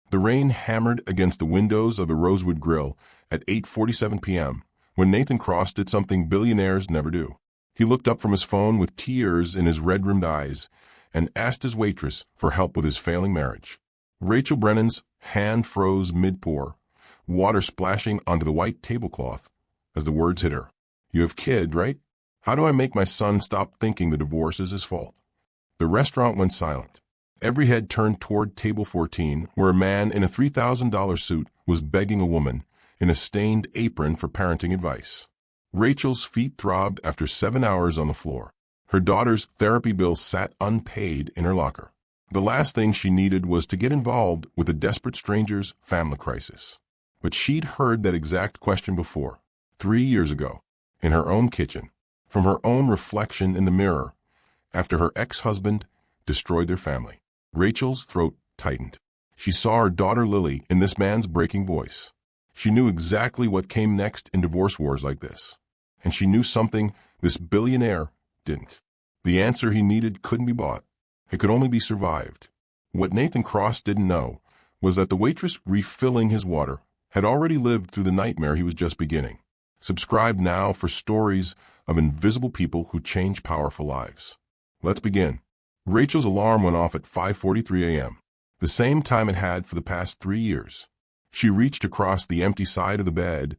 The rain hammered against the windows of the Rosewood Grill at 8:47 p.m. when Nathan Cross did something billionaires never do. He looked up from his phone with tears in his red-rimmed eyes and asked his waitress for help with his failing marriage. Rachel Brennan's hand froze mid-pour, water splashing onto the white tablecloth as the words hit her. "You have kid, right? How do I make my son stop thinking the divorce is his fault?" The restaurant went silent. Every head turned toward table 14, where a man in a $3,000 suit was begging a woman in a stained apron for parenting advice. Rachel's feet throbbed after 7 hours on the floor. Her daughter's therapy bills sat unpaid in her locker. The last thing she needed was to get involved with a desperate stranger's family crisis. But she'd heard that exact question before, 3 years ago, in her own kitchen, from her own reflection in the mirror, after her ex-husband destroyed their family. Rachel's throat tightened. She saw her daughter Lily in this man's breaking voice. She knew exactly what came next in divorce wars like this. And she knew something this billionaire didn't. The answer he needed couldn't be bought. It could only be survived. What Nathan Cross didn't know was that the waitress refilling his water had already lived through the nightmare he was just beginning. Subscribe now for stories of invisible people who change powerful lives. Let's begin. Rachel's alarm went off at 5:43 a.m., the same time it had for the past 3 years. She reached across the empty side of the bed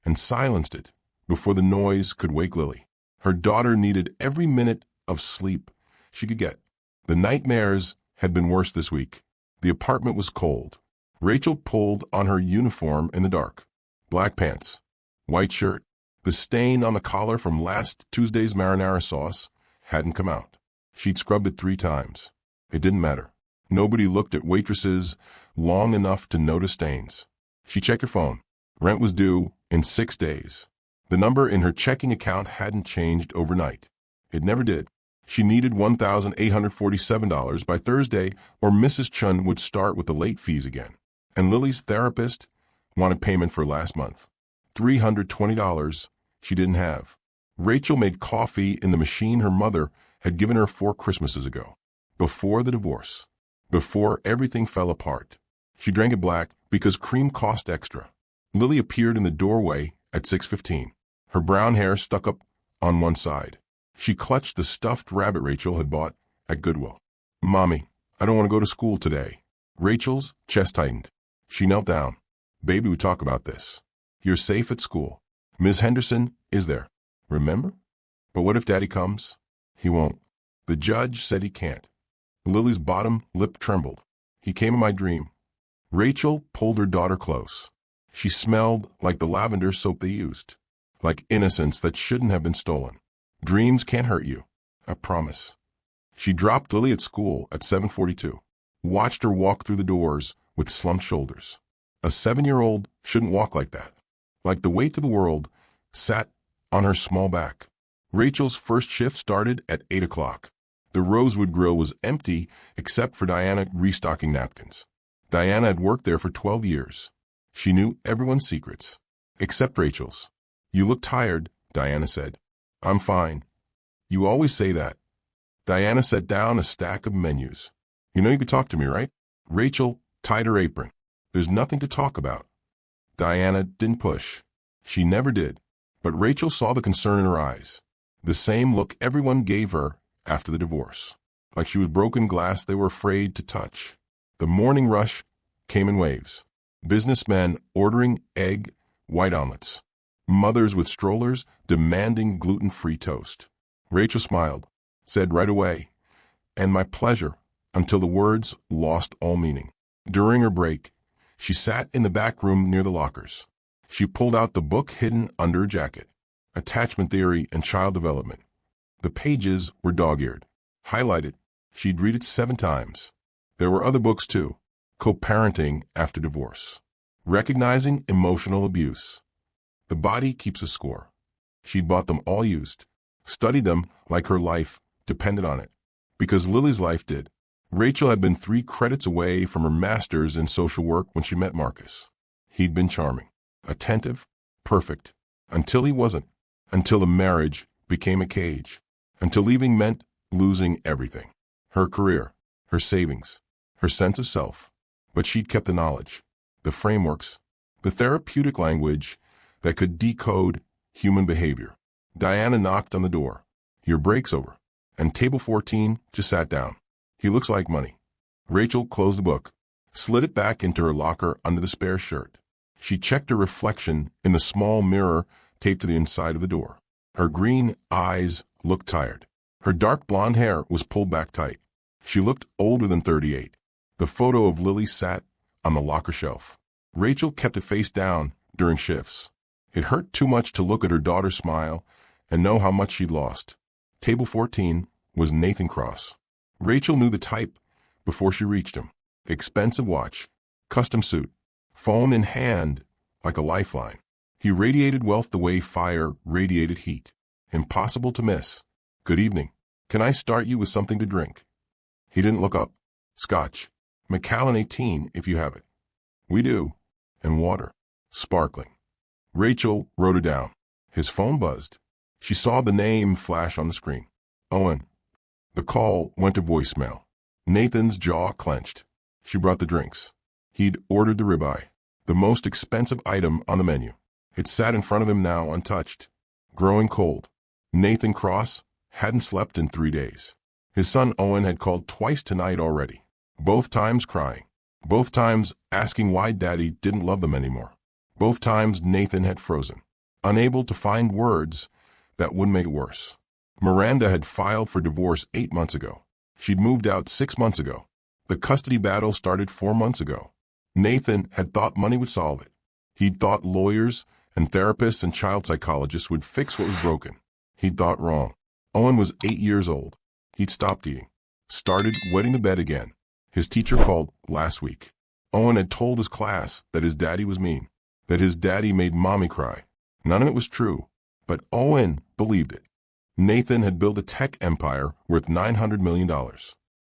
and silenced it before the noise could wake Lily. Her daughter needed every minute of sleep she could get. The nightmares had been worse this week. The apartment was cold. Rachel pulled on her uniform in the dark. Black pants, white shirt. The stain on the collar from last Tuesday's marinara sauce hadn't come out. She'd scrubbed it 3 times. It didn't matter. Nobody looked at waitresses long enough to notice stains. She checked her phone. Rent was due in 6 days. The number in her checking account hadn't changed overnight. It never did. She needed $1,847 by Thursday, or Mrs. Chun would start with the late fees again. And Lily's therapist wanted payment for last month. $320 she didn't have. Rachel made coffee in the machine her mother had given her 4 Christmases ago. Before the divorce. Before everything fell apart. She drank it black because cream cost extra. Lily appeared in the doorway at 6:15. Her brown hair stuck up on one side. She clutched the stuffed rabbit Rachel had bought at Goodwill. "Mommy, I don't want to go to school today." Rachel's chest tightened. She knelt down. "Baby, we talk about this. You're safe at school. Ms. Henderson is there. Remember? But what if Daddy comes?" "He won't. The judge said he can't." Lily's bottom lip trembled. "He came in my dream." Rachel pulled her daughter close. She smelled like the lavender soap they used. Like innocence that shouldn't have been stolen. "Dreams can't hurt you. I promise." She dropped Lily at school at 7:42. Watched her walk through the doors with slumped shoulders. A 7-year-old shouldn't walk like that. Like the weight of the world sat on her small back. Rachel's first shift started at 8 o'clock. The Rosewood Grill was empty except for Diana restocking napkins. Diana had worked there for 12 years. She knew everyone's secrets, except Rachel's. "You look tired," Diana said. "I'm fine." "You always say that." Diana set down a stack of menus. "You know you could talk to me, right?" Rachel tied her apron. "There's nothing to talk about." Diana didn't push. She never did. But Rachel saw the concern in her eyes. The same look everyone gave her after the divorce. Like she was broken glass they were afraid to touch. The morning rush came in waves. Businessmen ordering egg white omelets. Mothers with strollers demanding gluten-free toast. Rachel smiled, said right away, "And my pleasure," until the words lost all meaning. During her break, she sat in the back room near the lockers. She pulled out the book hidden under her jacket, Attachment Theory and Child Development. The pages were dog-eared, highlighted. She'd read it 7 times. There were other books too. Co-parenting after divorce. Recognizing emotional abuse. The body keeps a score. She'd bought them all used. Studied them like her life depended on it. Because Lily's life did. Rachel had been 3 credits away from her master's in social work when she met Marcus. He'd been charming, attentive, perfect, until he wasn't. Until the marriage became a cage. Until leaving meant losing everything. Her career, her savings, her sense of self. But she'd kept the knowledge, the frameworks, the therapeutic language that could decode human behavior. Diana knocked on the door. Your break's over. And table 14 just sat down. He looks like money. Rachel closed the book, slid it back into her locker under the spare shirt. She checked her reflection in the small mirror taped to the inside of the door. Her green eyes looked tired. Her dark blonde hair was pulled back tight. She looked older than 38. The photo of Lily sat on the locker shelf. Rachel kept it face down during shifts. It hurt too much to look at her daughter smile and know how much she'd lost. Table 14 was Nathan Cross. Rachel knew the type before she reached him. Expensive watch, custom suit, phone in hand like a lifeline. He radiated wealth the way fire radiated heat. Impossible to miss. Good evening. Can I start you with something to drink? He didn't look up. Scotch. Macallan 18 if you have it. We do. And water. Sparkling. Rachel wrote it down. His phone buzzed. She saw the name flash on the screen. Owen. The call went to voicemail. Nathan's jaw clenched. She brought the drinks. He'd ordered the ribeye, the most expensive item on the menu. It sat in front of him now untouched. Growing cold. Nathan Cross hadn't slept in 3 days. His son Owen had called twice tonight already. Both times crying. Both times asking why Daddy didn't love them anymore. Both times Nathan had frozen, unable to find words that wouldn't make it worse. Miranda had filed for divorce 8 months ago. She'd moved out 6 months ago. The custody battle started 4 months ago. Nathan had thought money would solve it. He'd thought lawyers and therapists and child psychologists would fix what was broken. He'd thought wrong. Owen was 8 years old. He'd stopped eating, started wetting the bed again. His teacher called last week. Owen had told his class that his daddy was mean, that his daddy made mommy cry. None of it was true, but Owen believed it. Nathan had built a tech empire worth $900 million.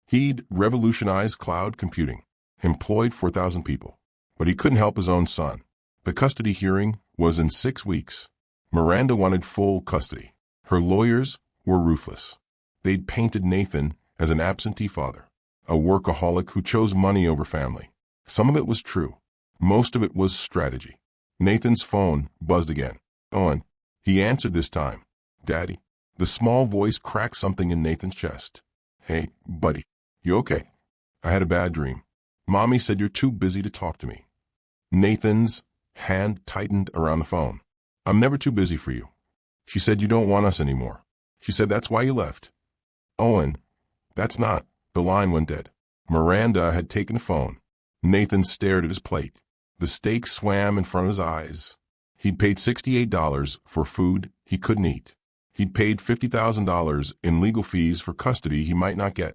He'd revolutionized cloud computing, employed 4,000 people. But he couldn't help his own son. The custody hearing was in 6 weeks. Miranda wanted full custody. Her lawyers were ruthless. They'd painted Nathan as an absentee father, a workaholic who chose money over family. Some of it was true. Most of it was strategy. Nathan's phone buzzed again. Owen. He answered this time. Daddy. The small voice cracked something in Nathan's chest. Hey, buddy. You okay? I had a bad dream. Mommy said you're too busy to talk to me. Nathan's hand tightened around the phone. I'm never too busy for you. She said you don't want us anymore. She said that's why you left. Owen. That's not. The line went dead. Miranda had taken the phone. Nathan stared at his plate. The steak swam in front of his eyes. He'd paid $68 for food he couldn't eat. He'd paid $50,000 in legal fees for custody he might not get.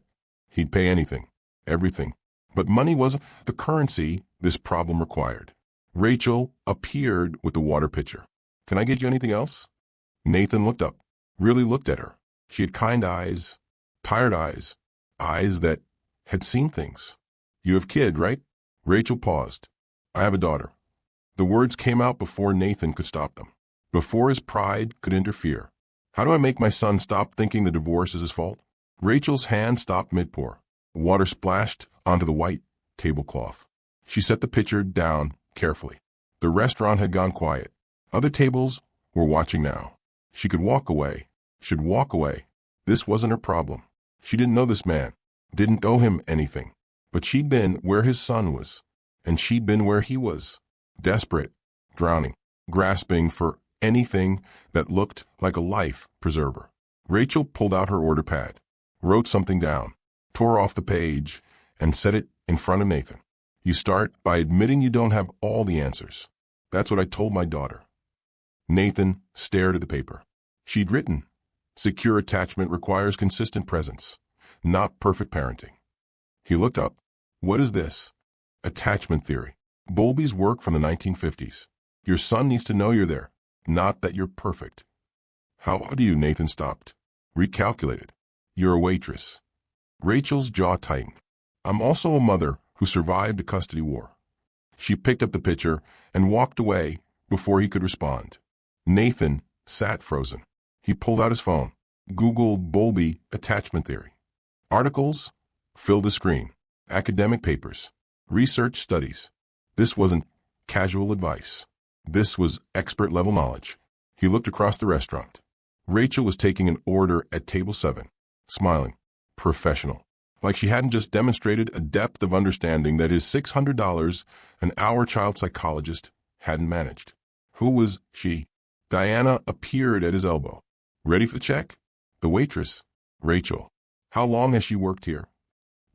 He'd pay anything, everything. But money wasn't the currency this problem required. Rachel appeared with the water pitcher. Can I get you anything else? Nathan looked up, really looked at her. She had kind eyes, tired eyes, eyes that had seen things. You have kid, right? Rachel paused. I have a daughter. The words came out before Nathan could stop them, before his pride could interfere. How do I make my son stop thinking the divorce is his fault? Rachel's hand stopped mid-pour. Water splashed onto the white tablecloth. She set the pitcher down carefully. The restaurant had gone quiet. Other tables were watching now. She could walk away. Should walk away. This wasn't her problem. She didn't know this man, didn't owe him anything. But she'd been where his son was, and she'd been where he was. Desperate, drowning, grasping for anything that looked like a life preserver. Rachel pulled out her order pad, wrote something down, tore off the page, and set it in front of Nathan. You start by admitting you don't have all the answers. That's what I told my daughter. Nathan stared at the paper. She'd written, secure attachment requires consistent presence, not perfect parenting. He looked up. What is this? Attachment theory. Bowlby's work from the 1950s. Your son needs to know you're there, not that you're perfect. How old are you? Nathan stopped. Recalculated. You're a waitress. Rachel's jaw tightened. I'm also a mother who survived a custody war. She picked up the pitcher and walked away before he could respond. Nathan sat frozen. He pulled out his phone, Googled Bowlby attachment theory. Articles filled the screen. Academic papers. research studies. This wasn't casual advice. This was expert-level knowledge. He looked across the restaurant. Rachel was taking an order at table 7, smiling, professional, like she hadn't just demonstrated a depth of understanding that his $600 an hour child psychologist hadn't managed. Who was she? Diana appeared at his elbow. Ready for the check? The waitress. Rachel. How long has she worked here?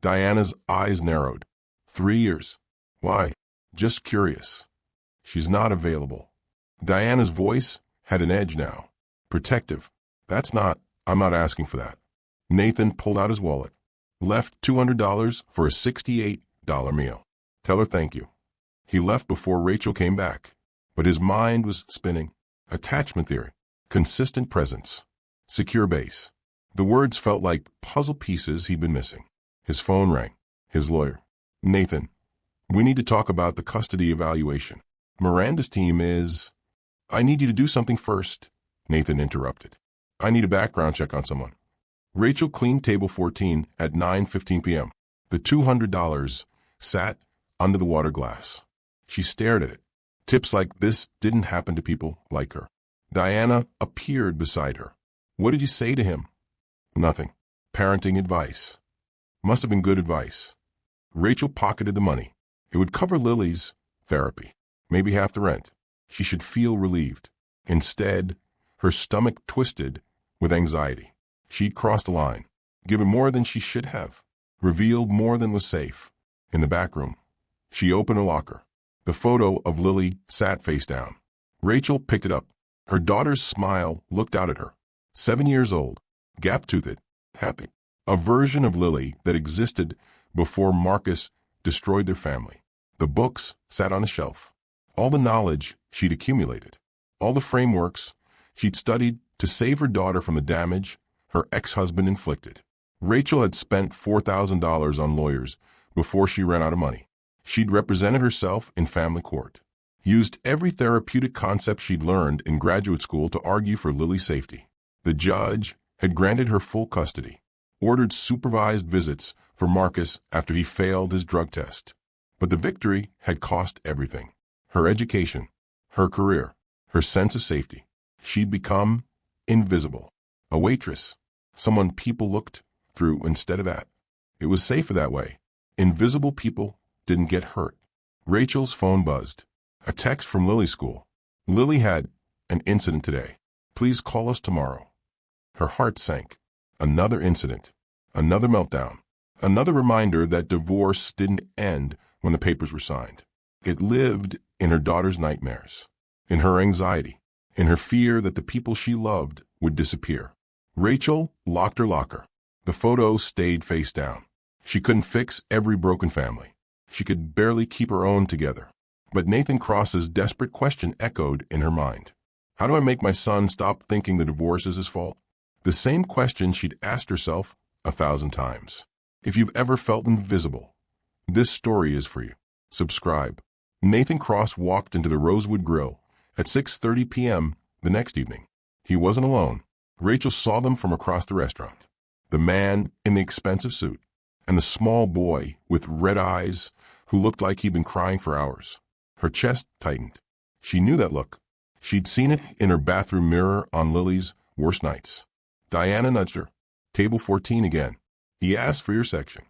Diana's eyes narrowed. 3 years. Why? Just curious. She's not available. Diana's voice had an edge now. Protective. I'm not asking for that. Nathan pulled out his wallet. Left $200 for a $68 meal. Tell her thank you. He left before Rachel came back. But his mind was spinning. Attachment theory. Consistent presence. Secure base. The words felt like puzzle pieces he'd been missing. His phone rang. His lawyer. Nathan, we need to talk about the custody evaluation. Miranda's team is... I need you to do something first, Nathan interrupted. I need a background check on someone. Rachel cleaned table 14 at 9:15 p.m. The $200 sat under the water glass. She stared at it. Tips like this didn't happen to people like her. Diana appeared beside her. What did you say to him? Nothing. Parenting advice. Must have been good advice. Rachel pocketed the money. It would cover Lily's therapy, maybe half the rent. She should feel relieved. Instead, her stomach twisted with anxiety. She'd crossed the line, given more than she should have, revealed more than was safe. In the back room, she opened her locker. The photo of Lily sat face down. Rachel picked it up. Her daughter's smile looked out at her. 7 years old, gap-toothed, happy. A version of Lily that existed before Marcus destroyed their family. The books sat on a shelf. All the knowledge she'd accumulated. All the frameworks she'd studied to save her daughter from the damage her ex-husband inflicted. Rachel had spent $4,000 on lawyers before she ran out of money. She'd represented herself in family court. Used every therapeutic concept she'd learned in graduate school to argue for Lily's safety. The judge had granted her full custody. Ordered supervised visits for Marcus after he failed his drug test. But the victory had cost everything. Her education, her career, her sense of safety. She'd become invisible. A waitress. Someone people looked through instead of at. It was safer that way. Invisible people didn't get hurt. Rachel's phone buzzed. A text from Lily's school. Lily had an incident today. Please call us tomorrow. Her heart sank. Another incident. Another meltdown. Another reminder that divorce didn't end when the papers were signed. It lived in her daughter's nightmares, in her anxiety, in her fear that the people she loved would disappear. Rachel locked her locker. The photo stayed face down. She couldn't fix every broken family. She could barely keep her own together. But Nathan Cross's desperate question echoed in her mind. How do I make my son stop thinking the divorce is his fault? The same question she'd asked herself 1,000 times. If you've ever felt invisible, this story is for you. Subscribe. Nathan Cross walked into the Rosewood Grill at 6:30 p.m. the next evening. He wasn't alone. Rachel saw them from across the restaurant. The man in the expensive suit and the small boy with red eyes who looked like he'd been crying for hours. Her chest tightened. She knew that look. She'd seen it in her bathroom mirror on Lily's worst nights. Diana nudged her. Table 14 again. He asked for your section.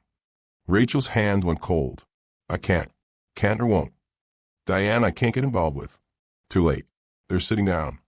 Rachel's hands went cold. I can't. Can't or won't. Diana, I can't get involved with. Too late. They're sitting down.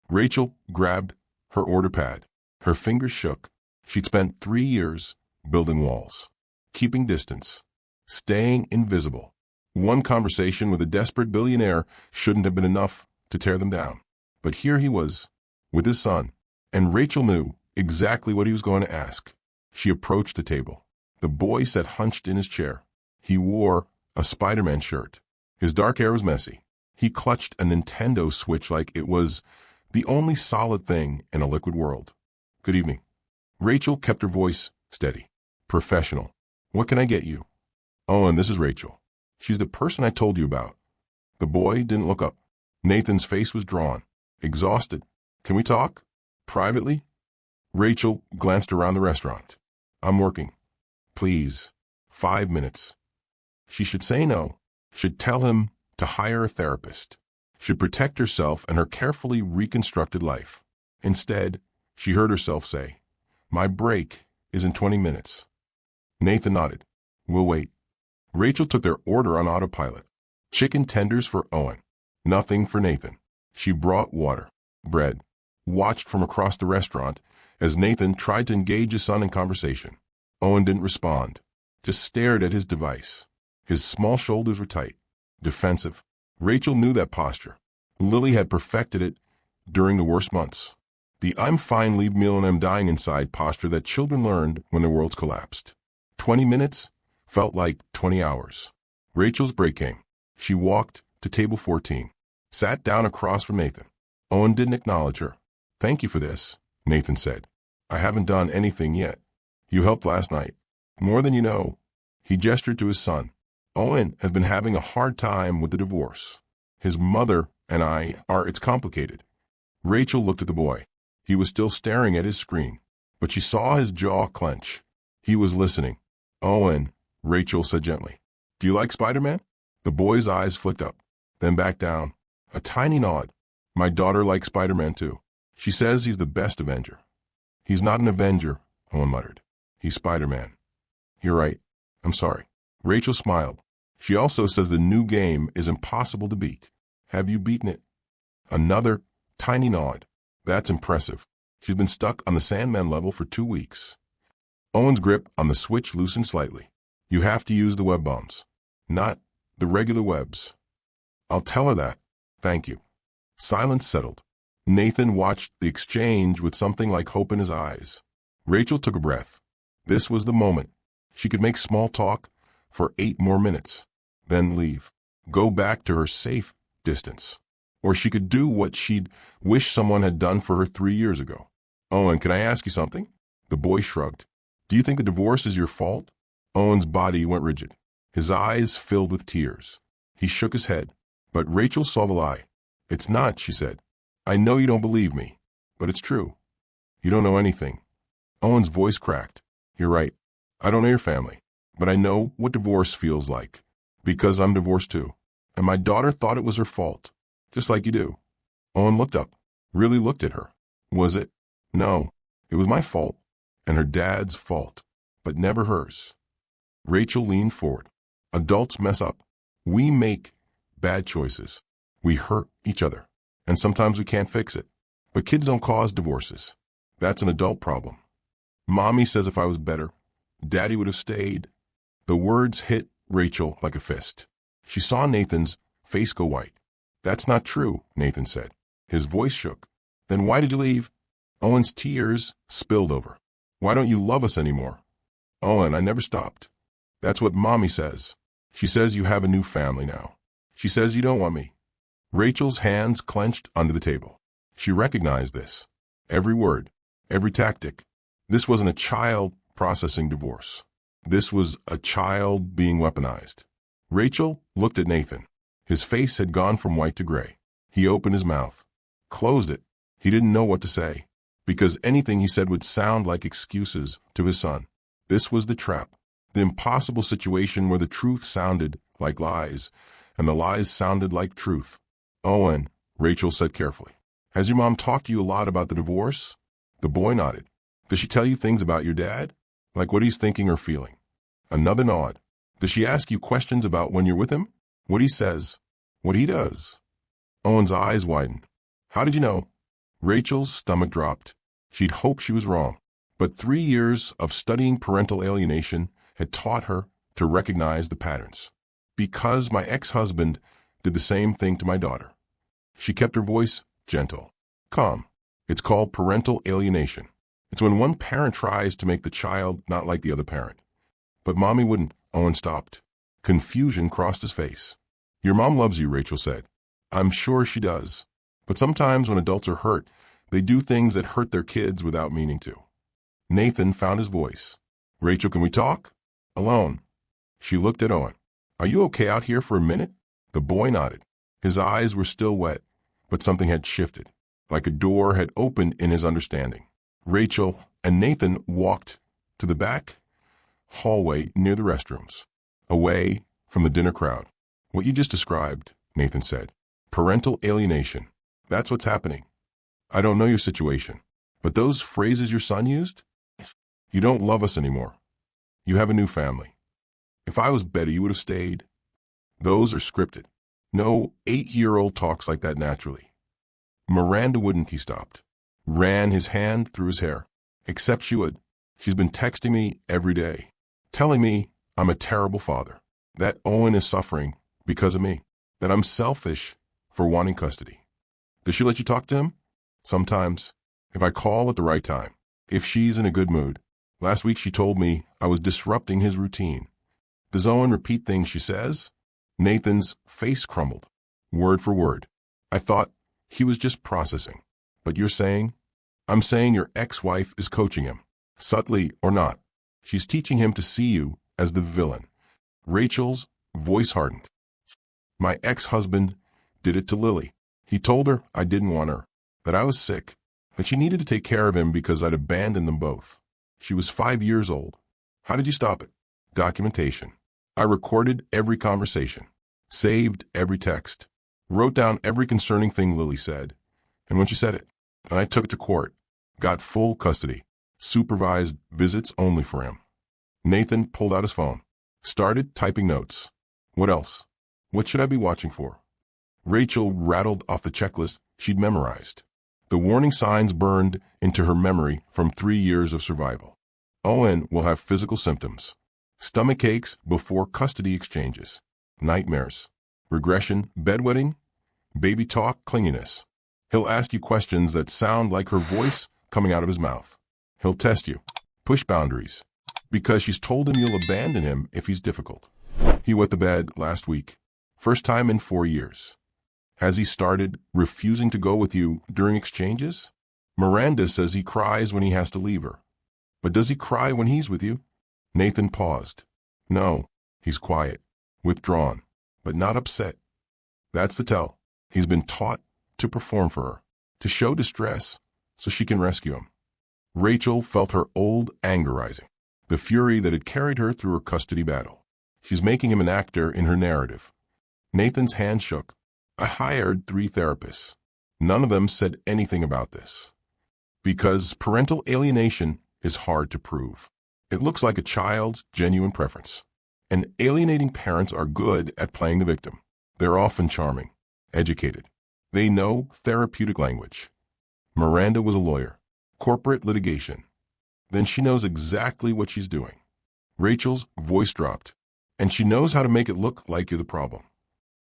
Rachel grabbed her order pad. Her fingers shook. She'd spent 3 years building walls, keeping distance, staying invisible. One conversation with a desperate billionaire shouldn't have been enough to tear them down. But here he was, with his son, and Rachel knew exactly what he was going to ask. She approached the table. The boy sat hunched in his chair. He wore a Spider-Man shirt. His dark hair was messy. He clutched a Nintendo Switch like it was the only solid thing in a liquid world. Good evening. Rachel kept her voice steady. Professional. What can I get you? Oh, and this is Rachel. She's the person I told you about. The boy didn't look up. Nathan's face was drawn, exhausted. Can we talk? Privately? Rachel glanced around the restaurant. I'm working. Please. 5 minutes. She should say no, should tell him to hire a therapist, should protect herself and her carefully reconstructed life. Instead, she heard herself say, "My break is in 20 minutes." Nathan nodded. "We'll wait." Rachel took their order on autopilot. Chicken tenders for Owen. Nothing for Nathan. She brought water, bread, watched from across the restaurant as Nathan tried to engage his son in conversation. Owen didn't respond, just stared at his device. His small shoulders were tight, defensive. Rachel knew that posture. Lily had perfected it during the worst months. The "I'm fine, leave me alone, I'm dying inside" posture that children learned when their worlds collapsed. 20 minutes felt like 20 hours. Rachel's break came. She walked to table 14, sat down across from Nathan. Owen didn't acknowledge her. "Thank you for this," Nathan said. "I haven't done anything yet. You helped last night. More than you know." He gestured to his son. "Owen has been having a hard time with the divorce. His mother and it's complicated." Rachel looked at the boy. He was still staring at his screen, but she saw his jaw clench. He was listening. "Owen," Rachel said gently, "do you like Spider-Man?" The boy's eyes flicked up, then back down. A tiny nod. "My daughter likes Spider-Man too. She says he's the best Avenger." "He's not an Avenger," Owen muttered. "He's Spider-Man." "You're right. I'm sorry." Rachel smiled. "She also says the new game is impossible to beat. Have you beaten it?" Another tiny nod. "That's impressive." She's been stuck on the Sandman level for 2 weeks. Owen's grip on the switch loosened slightly. "You have to use the web bombs, not the regular webs." "I'll tell her that. Thank you." Silence settled. Nathan watched the exchange with something like hope in his eyes. Rachel took a breath. This was the moment. She could make small talk for 8 more minutes, then leave. Go back to her safe distance. Or she could do what she'd wish someone had done for her 3 years ago. "Owen, can I ask you something?" The boy shrugged. "Do you think the divorce is your fault?" Owen's body went rigid. His eyes filled with tears. He shook his head, but Rachel saw the lie. "It's not," she said. "I know you don't believe me, but it's true. You don't know anything." Owen's voice cracked. "You're right. I don't know your family, but I know what divorce feels like, because I'm divorced too. And my daughter thought it was her fault, just like you do." Owen looked up, really looked at her. "Was it?" "No, it was my fault, and her dad's fault, but never hers." Rachel leaned forward. "Adults mess up. We make bad choices. We hurt each other, and sometimes we can't fix it. But kids don't cause divorces. That's an adult problem. Mommy says if I was better, Daddy would have stayed." The words hit Rachel like a fist. She saw Nathan's face go white. "That's not true," Nathan said. His voice shook. "Then why did you leave?" Owen's tears spilled over. "Why don't you love us anymore?" "Owen, I never stopped. That's what Mommy says. She says you have a new family now. She says you don't want me." Rachel's hands clenched under the table. She recognized this. Every word, every tactic. This wasn't a child processing divorce. This was a child being weaponized. Rachel looked at Nathan. His face had gone from white to gray. He opened his mouth, closed it. He didn't know what to say, because anything he said would sound like excuses to his son. This was the trap, the impossible situation where the truth sounded like lies, and the lies sounded like truth. "Owen," Rachel said carefully, "has your mom talked to you a lot about the divorce?" The boy nodded. "Does she tell you things about your dad? Like what he's thinking or feeling?" Another nod. "Does she ask you questions about when you're with him? What he says? What he does?" Owen's eyes widened. "How did you know?" Rachel's stomach dropped. She'd hoped she was wrong, but 3 years of studying parental alienation had taught her to recognize the patterns. "Because my ex-husband did the same thing to my daughter." She kept her voice gentle, calm. "It's called parental alienation. It's when one parent tries to make the child not like the other parent." "But Mommy wouldn't." Owen stopped. Confusion crossed his face. "Your mom loves you," Rachel said. "I'm sure she does. But sometimes when adults are hurt, they do things that hurt their kids without meaning to." Nathan found his voice. "Rachel, can we talk? Alone." She looked at Owen. "Are you okay out here for a minute?" The boy nodded. His eyes were still wet, but something had shifted, like a door had opened in his understanding. Rachel and Nathan walked to the back hallway near the restrooms, away from the dinner crowd. What you just described, Nathan said. Parental alienation. That's what's happening. I don't know your situation, but those phrases your son used? You don't love us anymore. You have a new family. If I was better, you would have stayed. Those are scripted. No 8-year-old talks like that naturally. Miranda wouldn't, he stopped. Ran his hand through his hair. Except she would. She's been texting me every day, telling me I'm a terrible father, that Owen is suffering because of me, that I'm selfish for wanting custody. Does she let you talk to him? Sometimes, if I call at the right time, if she's in a good mood. Last week she told me I was disrupting his routine. Does Owen repeat things she says? Nathan's face crumbled, word for word. I thought he was just processing. But you're saying? I'm saying your ex-wife is coaching him, subtly or not. She's teaching him to see you as the villain. Rachel's voice hardened. My ex-husband did it to Lily. He told her I didn't want her, that I was sick, that she needed to take care of him because I'd abandoned them both. She was 5 years old. How did you stop it? Documentation. I recorded every conversation, saved every text, wrote down every concerning thing Lily said, and when she said it, I took it to court, got full custody, supervised visits only for him. Nathan pulled out his phone, started typing notes. What else? What should I be watching for? Rachel rattled off the checklist she'd memorized. The warning signs burned into her memory from 3 years of survival. Owen will have physical symptoms. Stomach aches before custody exchanges. Nightmares. Regression, bedwetting, baby talk, clinginess. He'll ask you questions that sound like her voice coming out of his mouth. He'll test you. Push boundaries. Because she's told him you'll abandon him if he's difficult. He wet the bed last week. First time in 4 years. Has he started refusing to go with you during exchanges? Miranda says he cries when he has to leave her. But does he cry when he's with you? Nathan paused. No, he's quiet, withdrawn, but not upset. That's the tell. He's been taught to perform for her, to show distress so she can rescue him. Rachel felt her old anger rising, the fury that had carried her through her custody battle. She's making him an actor in her narrative. Nathan's hand shook. I hired 3 therapists. None of them said anything about this. Because parental alienation is hard to prove. It looks like a child's genuine preference. And alienating parents are good at playing the victim. They're often charming, educated. They know therapeutic language. Miranda was a lawyer. Corporate litigation. Then she knows exactly what she's doing. Rachel's voice dropped, and she knows how to make it look like you're the problem.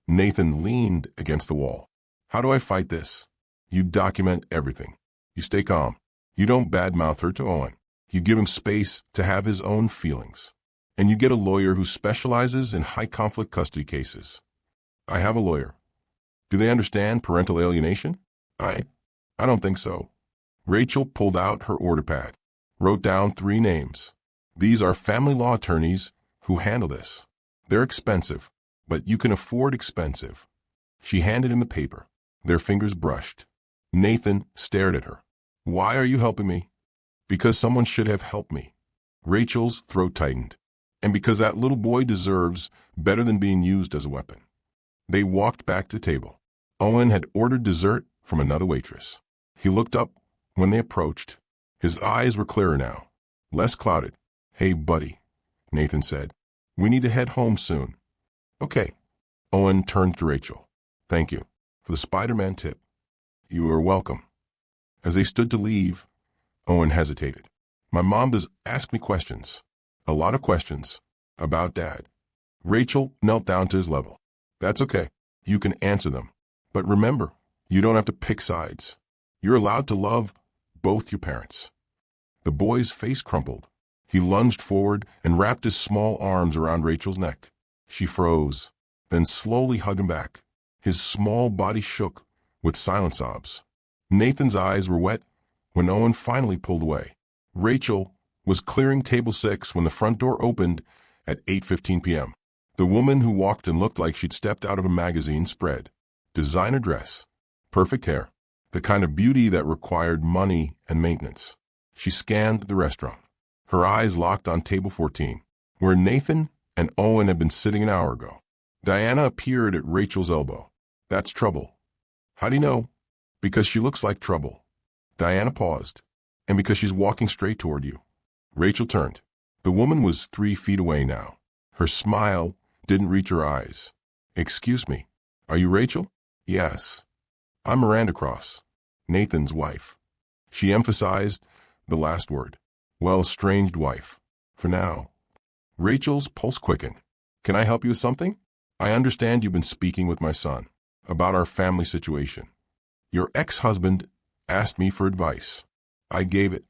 Nathan leaned against the wall. How do I fight this? You document everything. You stay calm. You don't badmouth her to Owen. You give him space to have his own feelings. And you get a lawyer who specializes in high-conflict custody cases. I have a lawyer. Do they understand parental alienation? I don't think so. Rachel pulled out her order pad, wrote down 3 names. These are family law attorneys who handle this. They're expensive, but you can afford expensive. She handed him the paper. Their fingers brushed. Nathan stared at her. Why are you helping me? Because someone should have helped me. Rachel's throat tightened. And because that little boy deserves better than being used as a weapon. They walked back to the table. Owen had ordered dessert from another waitress. He looked up when they approached. His eyes were clearer now, less clouded. Hey, buddy, Nathan said. We need to head home soon. Okay. Owen turned to Rachel. Thank you for the Spider-Man tip. You are welcome. As they stood to leave, Owen hesitated. My mom does ask me questions, a lot of questions, about Dad. Rachel knelt down to his level. That's okay. You can answer them. But remember, you don't have to pick sides. You're allowed to love both your parents. The boy's face crumpled. He lunged forward and wrapped his small arms around Rachel's neck. She froze, then slowly hugged him back. His small body shook with silent sobs. Nathan's eyes were wet when Owen finally pulled away. Rachel was clearing table 6 when the front door opened at 8:15 p.m. The woman who walked in looked like she'd stepped out of a magazine spread. Designer dress, perfect hair, the kind of beauty that required money and maintenance. She scanned the restaurant. Her eyes locked on table 14, where Nathan and Owen had been sitting an hour ago. Diana appeared at Rachel's elbow. That's trouble. How do you know? Because she looks like trouble. Diana paused. And because she's walking straight toward you. Rachel turned. The woman was 3 feet away now. Her smile didn't reach her eyes. Excuse me, are you Rachel? Yes. I'm Miranda Cross, Nathan's wife. She emphasized the last word. Well, estranged wife. For now. Rachel's pulse quickened. Can I help you with something? I understand you've been speaking with my son about our family situation. Your ex-husband asked me for advice. I gave it.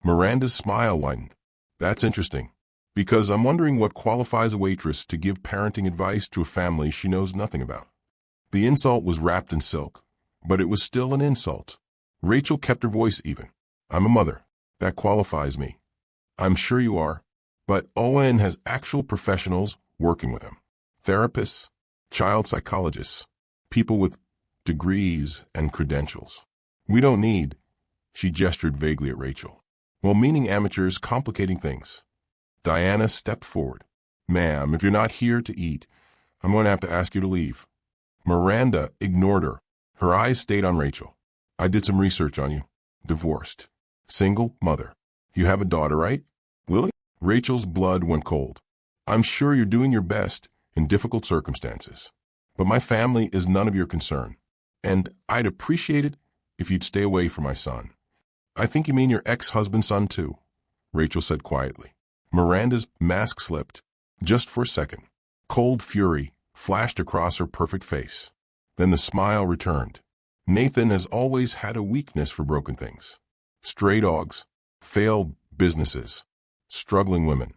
Miranda's smile widened. That's interesting, because I'm wondering what qualifies a waitress to give parenting advice to a family she knows nothing about. The insult was wrapped in silk, but it was still an insult. Rachel kept her voice even. I'm a mother. That qualifies me. I'm sure you are, but Owen has actual professionals working with him. Therapists, child psychologists, people with degrees and credentials. We don't need, she gestured vaguely at Rachel, well-meaning amateurs complicating things. Diana stepped forward. Ma'am, if you're not here to eat, I'm going to have to ask you to leave. Miranda ignored her. Her eyes stayed on Rachel. I did some research on you. Divorced. Single mother. You have a daughter, right? Lily? Rachel's blood went cold. I'm sure you're doing your best in difficult circumstances, but my family is none of your concern, and I'd appreciate it if you'd stay away from my son. I think you mean your ex-husband's son too, Rachel said quietly. Miranda's mask slipped. Just for a second. Cold fury flashed across her perfect face. Then the smile returned. Nathan has always had a weakness for broken things. Stray dogs, failed businesses, struggling women.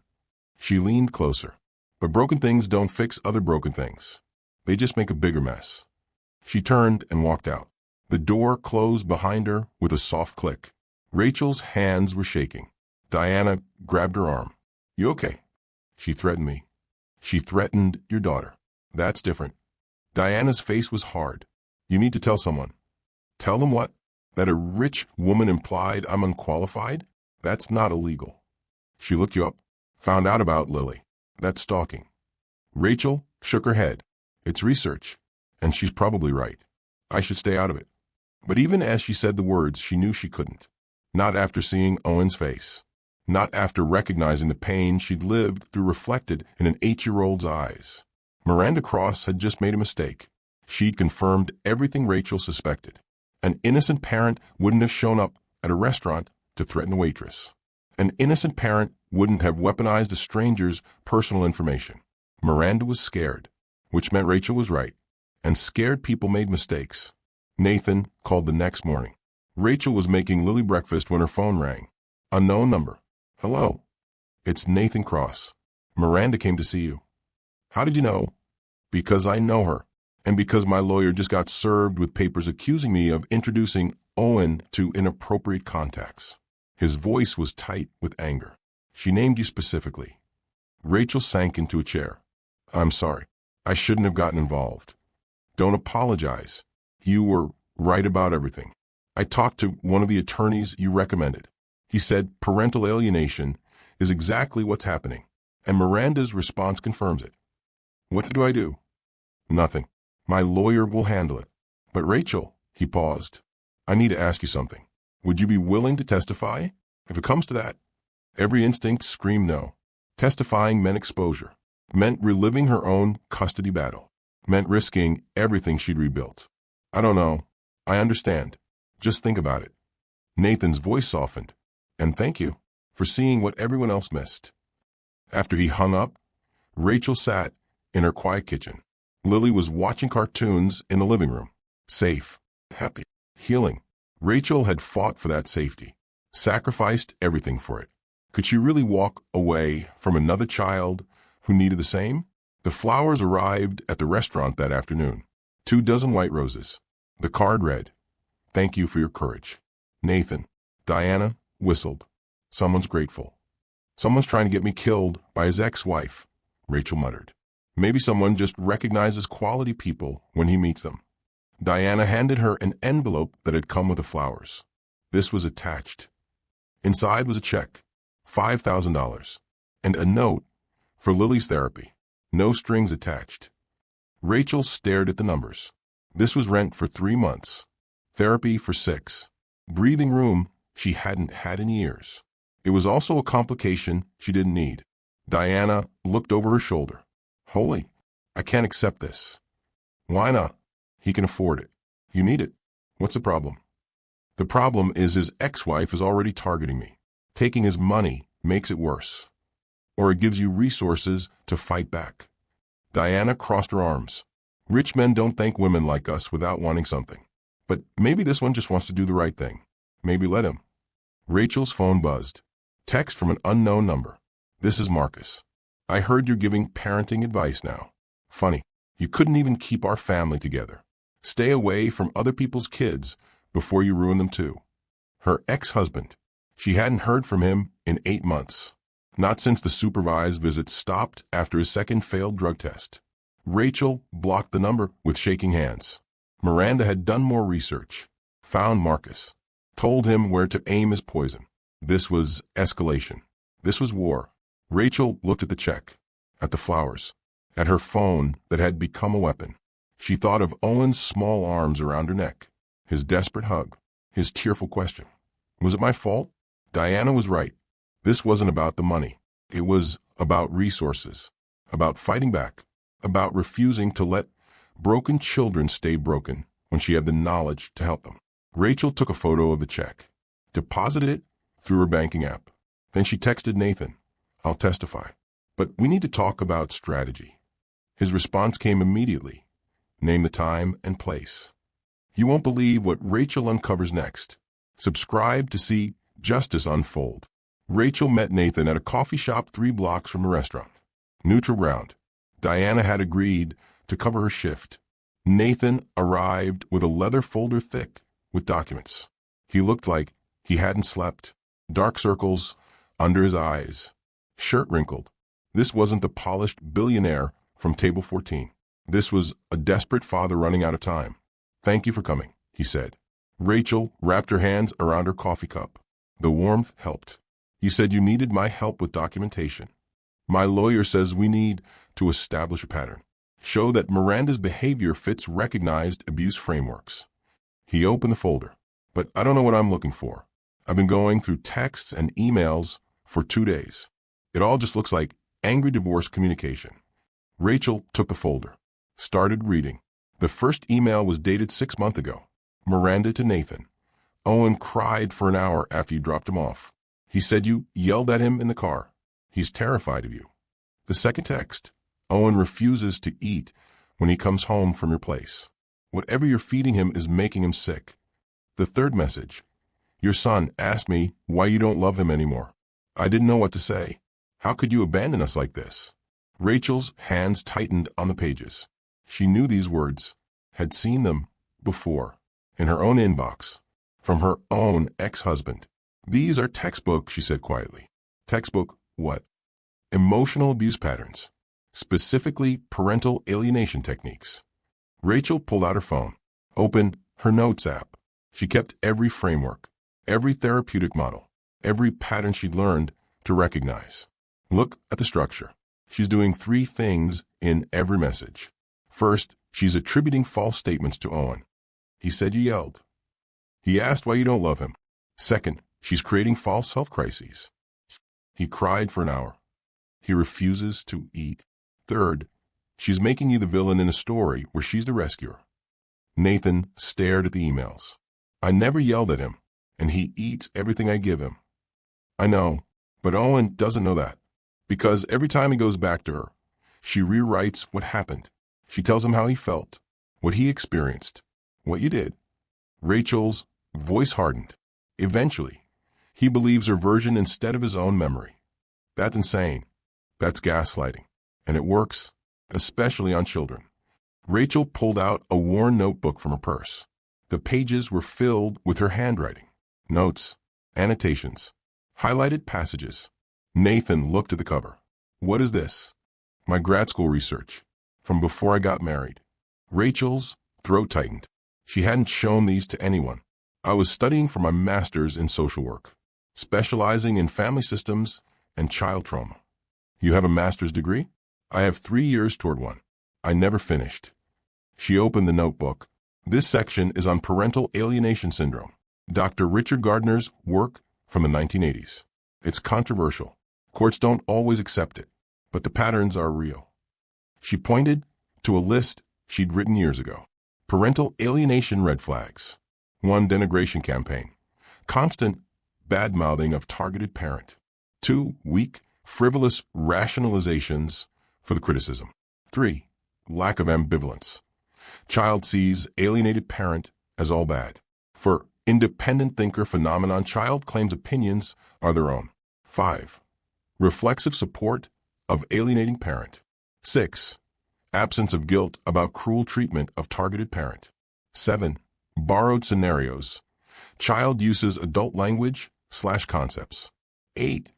She leaned closer. But broken things don't fix other broken things. They just make a bigger mess. She turned and walked out. The door closed behind her with a soft click. Rachel's hands were shaking. Diana grabbed her arm. You okay? She threatened me. She threatened your daughter. That's different. Diana's face was hard. You need to tell someone. Tell them what? That a rich woman implied I'm unqualified? That's not illegal. She looked you up. Found out about Lily. That's stalking. Rachel shook her head. It's research, and she's probably right. I should stay out of it. But even as she said the words, she knew she couldn't. Not after seeing Owen's face. Not after recognizing the pain she'd lived through reflected in an 8-year-old's eyes. Miranda Cross had just made a mistake. She'd confirmed everything Rachel suspected. An innocent parent wouldn't have shown up at a restaurant to threaten a waitress. An innocent parent wouldn't have weaponized a stranger's personal information. Miranda was scared, which meant Rachel was right. And scared people made mistakes. Nathan called the next morning. Rachel was making Lily breakfast when her phone rang. Unknown number. Hello. It's Nathan Cross. Miranda came to see you. How did you know? Because I know her. And because my lawyer just got served with papers accusing me of introducing Owen to inappropriate contacts. His voice was tight with anger. She named you specifically. Rachel sank into a chair. I'm sorry. I shouldn't have gotten involved. Don't apologize. You were right about everything. I talked to one of the attorneys you recommended. He said parental alienation is exactly what's happening, and Miranda's response confirms it. What do I do? Nothing. My lawyer will handle it. But Rachel, he paused, I need to ask you something. Would you be willing to testify? If it comes to that, every instinct screamed no. Testifying meant exposure, meant reliving her own custody battle, meant risking everything she'd rebuilt. I don't know. I understand. Just think about it. Nathan's voice softened. And thank you for seeing what everyone else missed. After he hung up, Rachel sat in her quiet kitchen. Lily was watching cartoons in the living room. Safe, happy, healing. Rachel had fought for that safety, sacrificed everything for it. Could she really walk away from another child who needed the same? The flowers arrived at the restaurant that afternoon. 24 white roses. The card read, "Thank you for your courage. Nathan." Diana whistled. Someone's grateful. Someone's trying to get me killed by his ex-wife, Rachel muttered. Maybe someone just recognizes quality people when he meets them. Diana handed her an envelope that had come with the flowers. This was attached. Inside was a check, $5,000, and a note For Lily's therapy. No strings attached. Rachel stared at the numbers. This was rent for 3 months. Therapy for 6. Breathing room she hadn't had in years. It was also a complication she didn't need. Diana looked over her shoulder. Holy, I can't accept this. Why not? He can afford it. You need it. What's the problem? The problem is his ex-wife is already targeting me. Taking his money makes it worse. Or it gives you resources to fight back. Diana crossed her arms. Rich men don't thank women like us without wanting something. But maybe this one just wants to do the right thing. Maybe let him. Rachel's phone buzzed. Text from an unknown number. This is Marcus. I heard you're giving parenting advice now. Funny, you couldn't even keep our family together. Stay away from other people's kids before you ruin them too. Her ex-husband. She hadn't heard from him in 8 months. Not since the supervised visit stopped after his second failed drug test. Rachel blocked the number with shaking hands. Miranda had done more research. Found Marcus. Told him where to aim his poison. This was escalation. This was war. Rachel looked at the check, at the flowers, at her phone that had become a weapon. She thought of Owen's small arms around her neck, his desperate hug, his tearful question. Was it my fault? Diana was right. This wasn't about the money. It was about resources, about fighting back, about refusing to let broken children stay broken when she had the knowledge to help them. Rachel took a photo of the check, deposited it through her banking app. Then she texted Nathan, I'll testify, but we need to talk about strategy. His response came immediately. Name the time and place. You won't believe what Rachel uncovers next. Subscribe to see justice unfold. Rachel met Nathan at a coffee shop 3 blocks from a restaurant. Neutral ground. Diana had agreed to cover her shift. Nathan arrived with a leather folder thick with documents. He looked like he hadn't slept. Dark circles under his eyes. Shirt wrinkled. This wasn't the polished billionaire from table 14. This was a desperate father running out of time. Thank you for coming, he said. Rachel wrapped her hands around her coffee cup. The warmth helped. You said you needed my help with documentation. My lawyer says we need to establish a pattern. Show that Miranda's behavior fits recognized abuse frameworks. He opened the folder. But I don't know what I'm looking for. I've been going through texts and emails for 2 days. It all just looks like angry divorce communication. Rachel took the folder, started reading. The first email was dated 6 months ago. Miranda to Nathan. Owen cried for an hour after you dropped him off. He said you yelled at him in the car. He's terrified of you. The second text. Owen refuses to eat when he comes home from your place. Whatever you're feeding him is making him sick. The third message. Your son asked me why you don't love him anymore. I didn't know what to say. How could you abandon us like this? Rachel's hands tightened on the pages. She knew these words, had seen them before, in her own inbox, from her own ex-husband. These are textbook, she said quietly. Textbook what? Emotional abuse patterns, specifically parental alienation techniques. Rachel pulled out her phone, opened her notes app. She kept every framework, every therapeutic model, every pattern she'd learned to recognize. Look at the structure. She's doing 3 things in every message. First, she's attributing false statements to Owen. He said you yelled. He asked why you don't love him. Second, she's creating false health crises. He cried for an hour. He refuses to eat. Third, she's making you the villain in a story where she's the rescuer. Nathan stared at the emails. I never yelled at him, and he eats everything I give him. I know, but Owen doesn't know that. Because every time he goes back to her, she rewrites what happened. She tells him how he felt, what he experienced, what you did. Rachel's voice hardened. Eventually, he believes her version instead of his own memory. That's insane. That's gaslighting. And it works, especially on children. Rachel pulled out a worn notebook from her purse. The pages were filled with her handwriting, notes, annotations, highlighted passages. Nathan looked at the cover. What is this? My grad school research, from before I got married. Rachel's throat tightened. She hadn't shown these to anyone. I was studying for my master's in social work, specializing in family systems and child trauma. You have a master's degree? I have 3 years toward one. I never finished. She opened the notebook. This section is on parental alienation syndrome. Dr. Richard Gardner's work from the 1980s. It's controversial. Courts don't always accept it, but the patterns are real. She pointed to a list she'd written years ago. Parental alienation red flags. 1. Denigration campaign. Constant bad-mouthing of targeted parent. 2. Weak, frivolous rationalizations for the criticism. 3. Lack of ambivalence. Child sees alienated parent as all bad. 4. Independent thinker phenomenon. Child claims opinions are their own. 5. Reflexive support of alienating parent. 6. Absence of guilt about cruel treatment of targeted parent. 7. Borrowed scenarios. Child uses adult language/concepts. 8.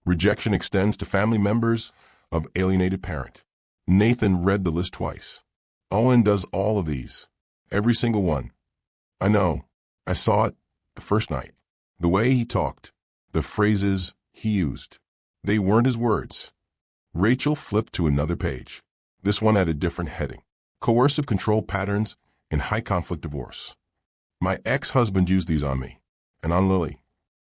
Rejection extends to family members of alienated parent. Nathan read the list twice. Owen does all of these. Every single one. I know. I saw it the first night. The way he talked. The phrases he used. They weren't his words. Rachel flipped to another page. This one had a different heading. Coercive control patterns in high-conflict divorce. My ex-husband used these on me. And on Lily.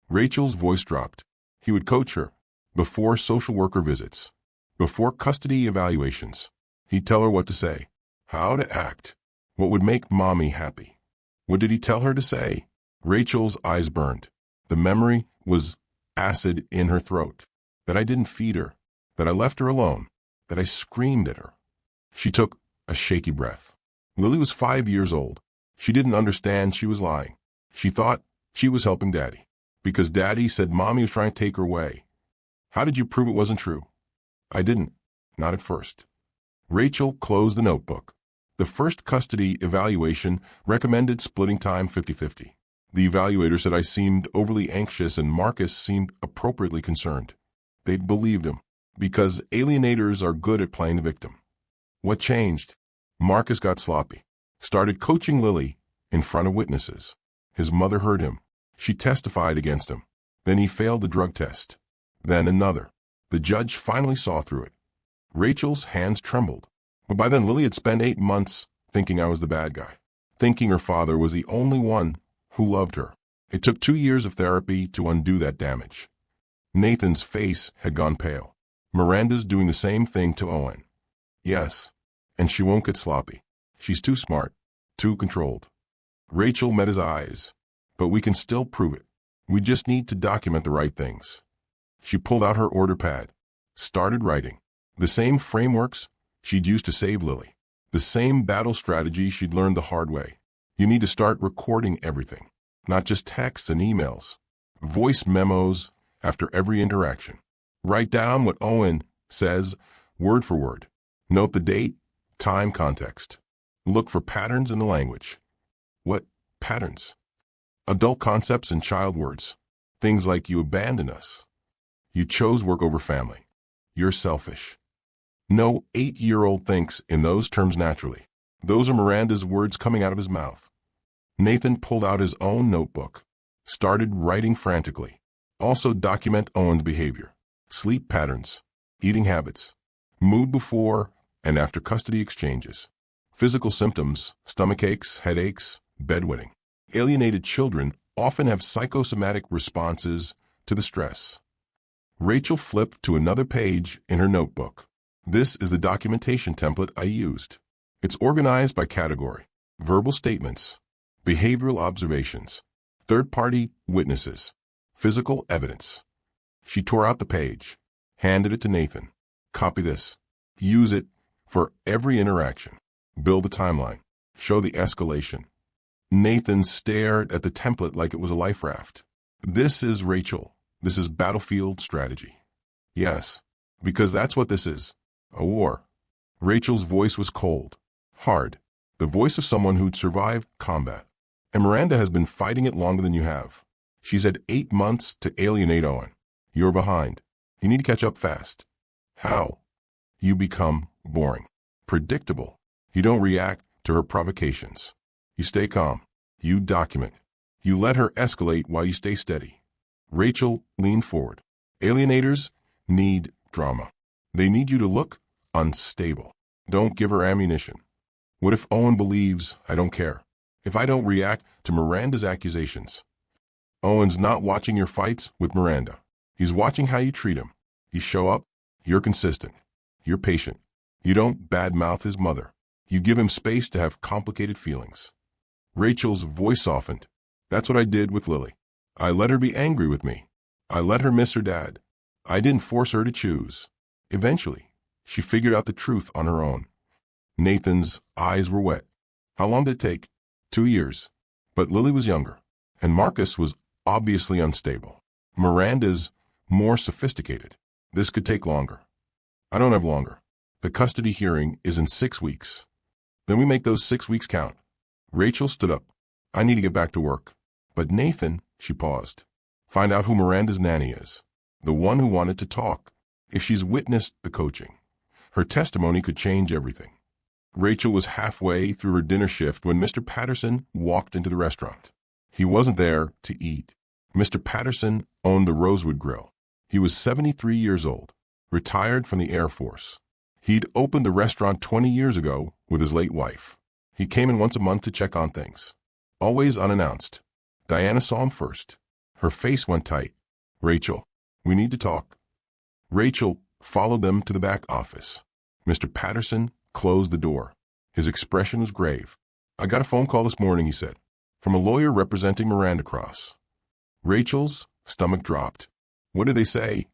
Rachel's voice dropped. He would coach her. Before social worker visits. Before custody evaluations. He'd tell her what to say. How to act. What would make mommy happy. What did he tell her to say? Rachel's eyes burned. The memory was acid in her throat. That I didn't feed her. That I left her alone. That I screamed at her. She took a shaky breath. Lily was 5 years old. She didn't understand she was lying. She thought she was helping Daddy. Because Daddy said Mommy was trying to take her away. How did you prove it wasn't true? I didn't. Not at first. Rachel closed the notebook. The first custody evaluation recommended splitting time 50-50. The evaluator said I seemed overly anxious and Marcus seemed appropriately concerned. They'd believed him. Because alienators are good at playing the victim. What changed? Marcus got sloppy. Started coaching Lily in front of witnesses. His mother heard him. She testified against him. Then he failed the drug test. Then another. The judge finally saw through it. Rachel's hands trembled. But by then Lily had spent 8 months thinking I was the bad guy. Thinking her father was the only one who loved her. It took 2 years of therapy to undo that damage. Nathan's face had gone pale. Miranda's doing the same thing to Owen. Yes, and she won't get sloppy. She's too smart, too controlled. Rachel met his eyes. But we can still prove it. We just need to document the right things. She pulled out her order pad. Started writing. The same frameworks she'd used to save Lily. The same battle strategy she'd learned the hard way. You need to start recording everything. Not just texts and emails. Voice memos after every interaction. Write down what Owen says, word for word. Note the date, time, context. Look for patterns in the language. What patterns? Adult concepts and child words. Things like you abandoned us. You chose work over family. You're selfish. No 8-year-old thinks in those terms naturally. Those are Miranda's words coming out of his mouth. Nathan pulled out his own notebook. Started writing frantically. Also document Owen's behavior. Sleep patterns. Eating habits. Mood before and after custody exchanges. Physical symptoms, stomach aches, headaches, bedwetting. Alienated children often have psychosomatic responses to the stress. Rachel flipped to another page in her notebook. This is the documentation template I used. It's organized by category. Verbal statements, behavioral observations, third-party witnesses, physical evidence. She tore out the page, handed it to Nathan. Copy this. Use it for every interaction. Build a timeline. Show the escalation. Nathan stared at the template like it was a life raft. This is Rachel. This is battlefield strategy. Yes, because that's what this is. A war. Rachel's voice was cold, hard. The voice of someone who'd survived combat. And Miranda has been fighting it longer than you have. She's had 8 months to alienate Owen. You're behind. You need to catch up fast. How? You become boring. Predictable. You don't react to her provocations. You stay calm. You document. You let her escalate while you stay steady. Rachel leaned forward. Alienators need drama. They need you to look unstable. Don't give her ammunition. What if Owen believes I don't care? If I don't react to Miranda's accusations? Owen's not watching your fights with Miranda. He's watching how you treat him. You show up, you're consistent, you're patient. You don't badmouth his mother. You give him space to have complicated feelings. Rachel's voice softened. That's what I did with Lily. I let her be angry with me. I let her miss her dad. I didn't force her to choose. Eventually, she figured out the truth on her own. Nathan's eyes were wet. How long did it take? 2 years. But Lily was younger, and Marcus was obviously unstable. Miranda's more sophisticated. This could take longer. I don't have longer. The custody hearing is in 6 weeks. Then we make those 6 weeks count. Rachel stood up. I need to get back to work. But Nathan, she paused. Find out who Miranda's nanny is. The one who wanted to talk. If she's witnessed the coaching, her testimony could change everything. Rachel was halfway through her dinner shift when Mr. Patterson walked into the restaurant. He wasn't there to eat. Mr. Patterson owned the Rosewood Grill. He was 73 years old, retired from the Air Force. He'd opened the restaurant 20 years ago with his late wife. He came in once a month to check on things. Always unannounced. Diana saw him first. Her face went tight. Rachel, we need to talk. Rachel followed them to the back office. Mr. Patterson closed the door. His expression was grave. I got a phone call this morning, he said, from a lawyer representing Miranda Cross. Rachel's stomach dropped. What did they say?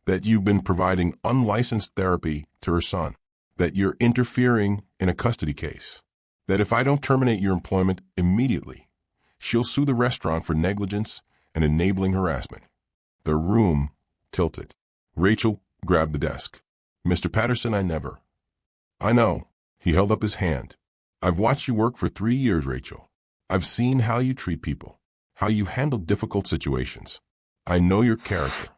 That you've been providing unlicensed therapy to her son. That you're interfering in a custody case. That if I don't terminate your employment immediately, she'll sue the restaurant for negligence and enabling harassment. The room tilted. Rachel grabbed the desk. Mr. Patterson, I know. He held up his hand. I've watched you work for 3 years, Rachel. I've seen how you treat people, how you handle difficult situations. I know your character.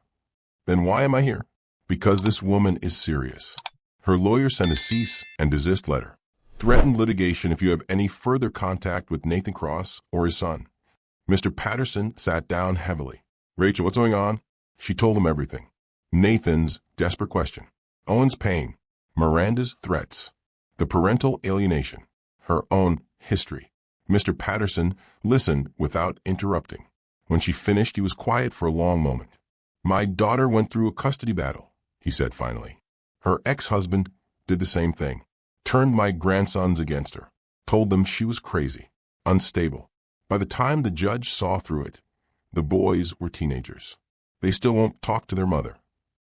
Then why am I here? Because this woman is serious. Her lawyer sent a cease and desist letter. Threatened litigation if you have any further contact with Nathan Cross or his son. Mr. Patterson sat down heavily. Rachel, what's going on? She told him everything. Nathan's desperate question. Owen's pain. Miranda's threats. The parental alienation. Her own history. Mr. Patterson listened without interrupting. When she finished, he was quiet for a long moment. My daughter went through a custody battle, he said finally. Her ex-husband did the same thing. Turned my grandsons against her. Told them she was crazy. Unstable. By the time the judge saw through it, the boys were teenagers. They still won't talk to their mother.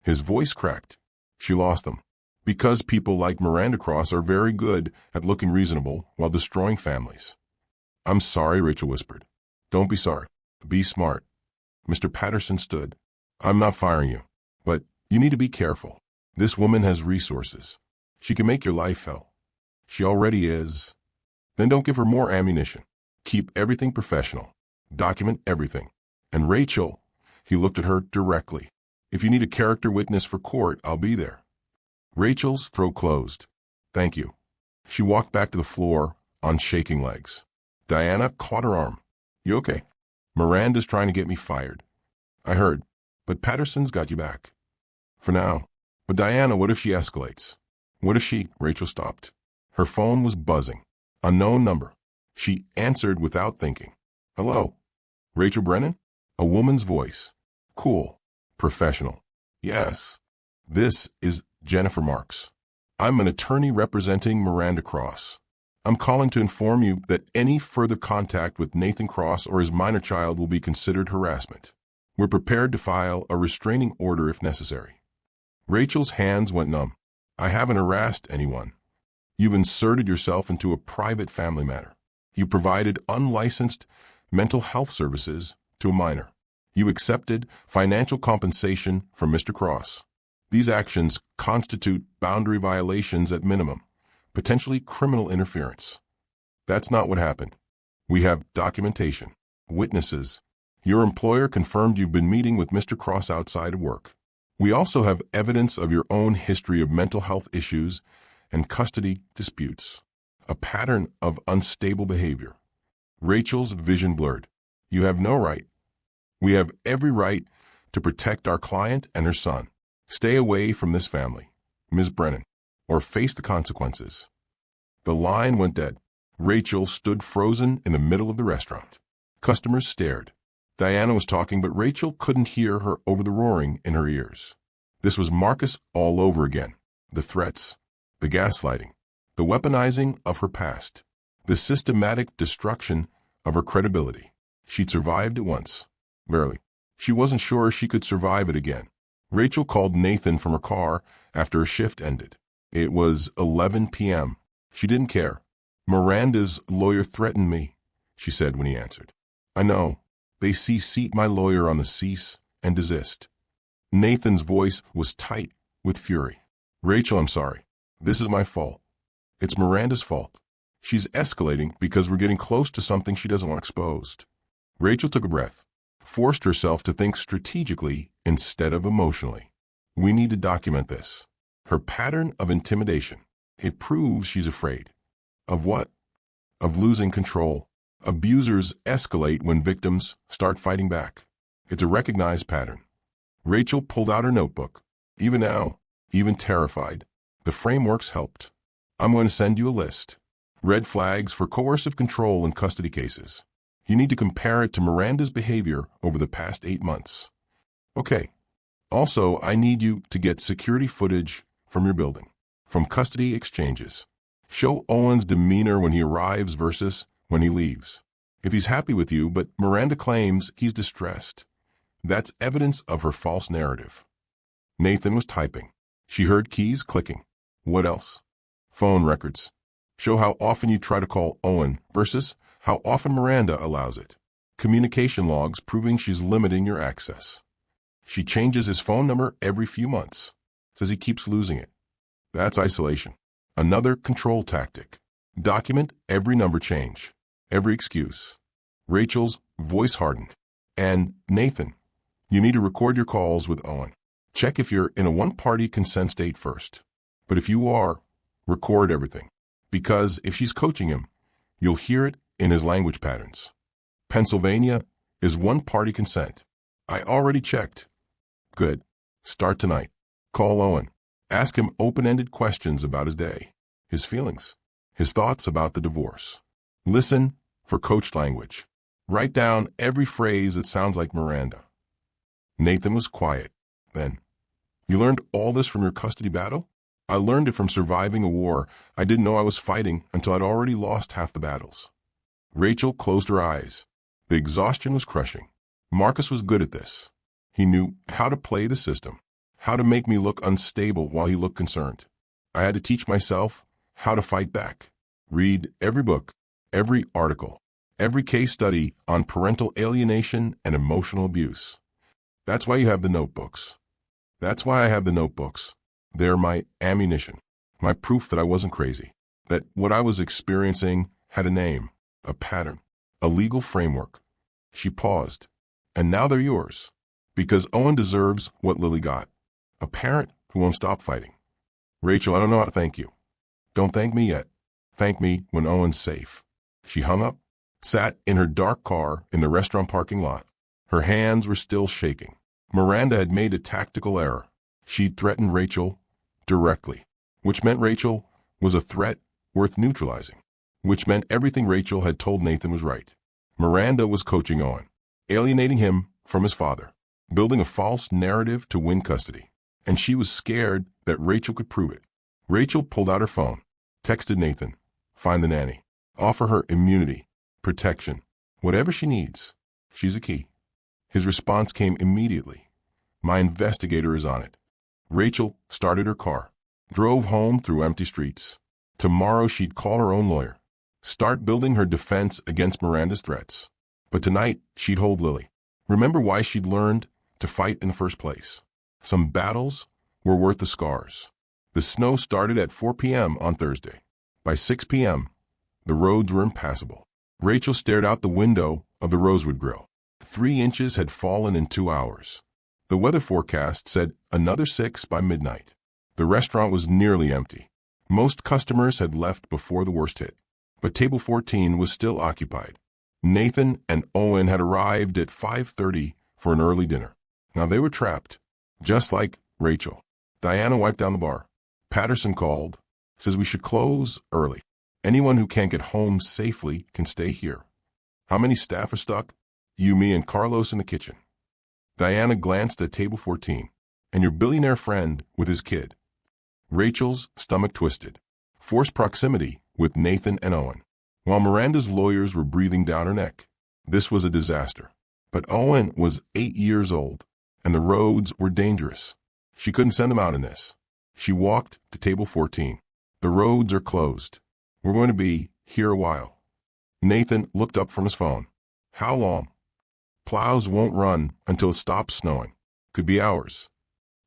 His voice cracked. She lost them. Because people like Miranda Cross are very good at looking reasonable while destroying families. I'm sorry, Rachel whispered. Don't be sorry. Be smart. Mr. Patterson stood. I'm not firing you, but you need to be careful. This woman has resources. She can make your life hell. She already is. Then don't give her more ammunition. Keep everything professional. Document everything. And Rachel, he looked at her directly. If you need a character witness for court, I'll be there. Rachel's throat closed. Thank you. She walked back to the floor on shaking legs. Diana caught her arm. You okay? Miranda's trying to get me fired. I heard, but Patterson's got you back. For now. But Diana, what if she escalates? What if she... Rachel stopped. Her phone was buzzing. Unknown number. She answered without thinking. Hello? Rachel Brennan? A woman's voice. Cool. Professional. Yes. This is Jennifer Marks. I'm an attorney representing Miranda Cross. I'm calling to inform you that any further contact with Nathan Cross or his minor child will be considered harassment. We're prepared to file a restraining order if necessary. Rachel's hands went numb. I haven't harassed anyone. You've inserted yourself into a private family matter. You provided unlicensed mental health services to a minor. You accepted financial compensation from Mr. Cross. These actions constitute boundary violations at minimum, potentially criminal interference. That's not what happened. We have documentation, witnesses. Your employer confirmed you've been meeting with Mr. Cross outside of work. We also have evidence of your own history of mental health issues and custody disputes, a pattern of unstable behavior. Rachel's vision blurred. You have no right. We have every right to protect our client and her son. Stay away from this family. Ms. Brennan, or face the consequences. The line went dead. Rachel stood frozen in the middle of the restaurant. Customers stared. Diana was talking, but Rachel couldn't hear her over the roaring in her ears. This was Marcus all over again. The threats, the gaslighting, the weaponizing of her past, the systematic destruction of her credibility. She'd survived it once. Barely. She wasn't sure she could survive it again. Rachel called Nathan from her car after her shift ended. It was 11 p.m. She didn't care. "Miranda's lawyer threatened me," she said when he answered. "I know. They seat my lawyer on the cease and desist." Nathan's voice was tight with fury. "Rachel, I'm sorry. This is my fault. It's Miranda's fault. She's escalating because we're getting close to something she doesn't want exposed." Rachel took a breath, forced herself to think strategically instead of emotionally. "We need to document this. Her pattern of intimidation. It proves she's afraid." Of what? Of losing control. Abusers escalate when victims start fighting back. It's a recognized pattern. Rachel pulled out her notebook. Even now, even terrified, the frameworks helped. "I'm going to send you a list. Red flags for coercive control in custody cases. You need to compare it to Miranda's behavior over the past 8 months. Okay. Also, I need you to get security footage from your building, from custody exchanges. Show Owen's demeanor when he arrives versus when he leaves. If he's happy with you, but Miranda claims he's distressed, that's evidence of her false narrative." Nathan was typing. She heard keys clicking. "What else?" "Phone records. Show how often you try to call Owen versus how often Miranda allows it. Communication logs proving she's limiting your access. She changes his phone number every few months. Says he keeps losing it. That's isolation. Another control tactic. Document every number change, every excuse." Rachel's voice hardened. "And Nathan, you need to record your calls with Owen. Check if you're in a one-party consent state first. But if you are, record everything. Because if she's coaching him, you'll hear it in his language patterns. Pennsylvania is one-party consent. I already checked." "Good. Start tonight. Call Owen. Ask him open-ended questions about his day, his feelings, his thoughts about the divorce. Listen for coached language. Write down every phrase that sounds like Miranda." Nathan was quiet. Then, "You learned all this from your custody battle?" "I learned it from surviving a war I didn't know I was fighting until I'd already lost half the battles." Rachel closed her eyes. The exhaustion was crushing. Marcus was good at this. He knew how to play the system, how to make me look unstable while he looked concerned. I had to teach myself how to fight back. Read every book, every article, every case study on parental alienation and emotional abuse. That's why you have the notebooks. That's why I have the notebooks. They're my ammunition, my proof that I wasn't crazy, that what I was experiencing had a name, a pattern, a legal framework." She paused. "And now they're yours. Because Owen deserves what Lily got. A parent who won't stop fighting." "Rachel, I don't know how to thank you." "Don't thank me yet. Thank me when Owen's safe." She hung up, sat in her dark car in the restaurant parking lot. Her hands were still shaking. Miranda had made a tactical error. She'd threatened Rachel directly, which meant Rachel was a threat worth neutralizing, which meant everything Rachel had told Nathan was right. Miranda was coaching Owen, alienating him from his father, building a false narrative to win custody. And she was scared that Rachel could prove it. Rachel pulled out her phone, texted Nathan, "Find the nanny. Offer her immunity, protection, whatever she needs. She's a key." His response came immediately. "My investigator is on it." Rachel started her car, drove home through empty streets. Tomorrow she'd call her own lawyer, start building her defense against Miranda's threats. But tonight she'd hold Lily. Remember why she'd learned to fight in the first place. Some battles were worth the scars. The snow started at 4 p.m. on Thursday. By 6 p.m., the roads were impassable. Rachel stared out the window of the Rosewood Grill. 3 inches had fallen in 2 hours. The weather forecast said another 6 by midnight. The restaurant was nearly empty. Most customers had left before the worst hit. But table 14 was still occupied. Nathan and Owen had arrived at 5:30 for an early dinner. Now they were trapped, just like Rachel. Diana wiped down the bar. Patterson called. Says we should close early. Anyone who can't get home safely can stay here. How many staff are stuck? You, me, and Carlos in the kitchen. Diana glanced at table 14. And your billionaire friend with his kid. Rachel's stomach twisted. Forced proximity with Nathan and Owen. While Miranda's lawyers were breathing down her neck. This was a disaster. But Owen was 8 years old, and the roads were dangerous. She couldn't send them out in this. She walked to table 14. The roads are closed. We're going to be here a while. Nathan looked up from his phone. How long? Plows won't run until it stops snowing. Could be hours.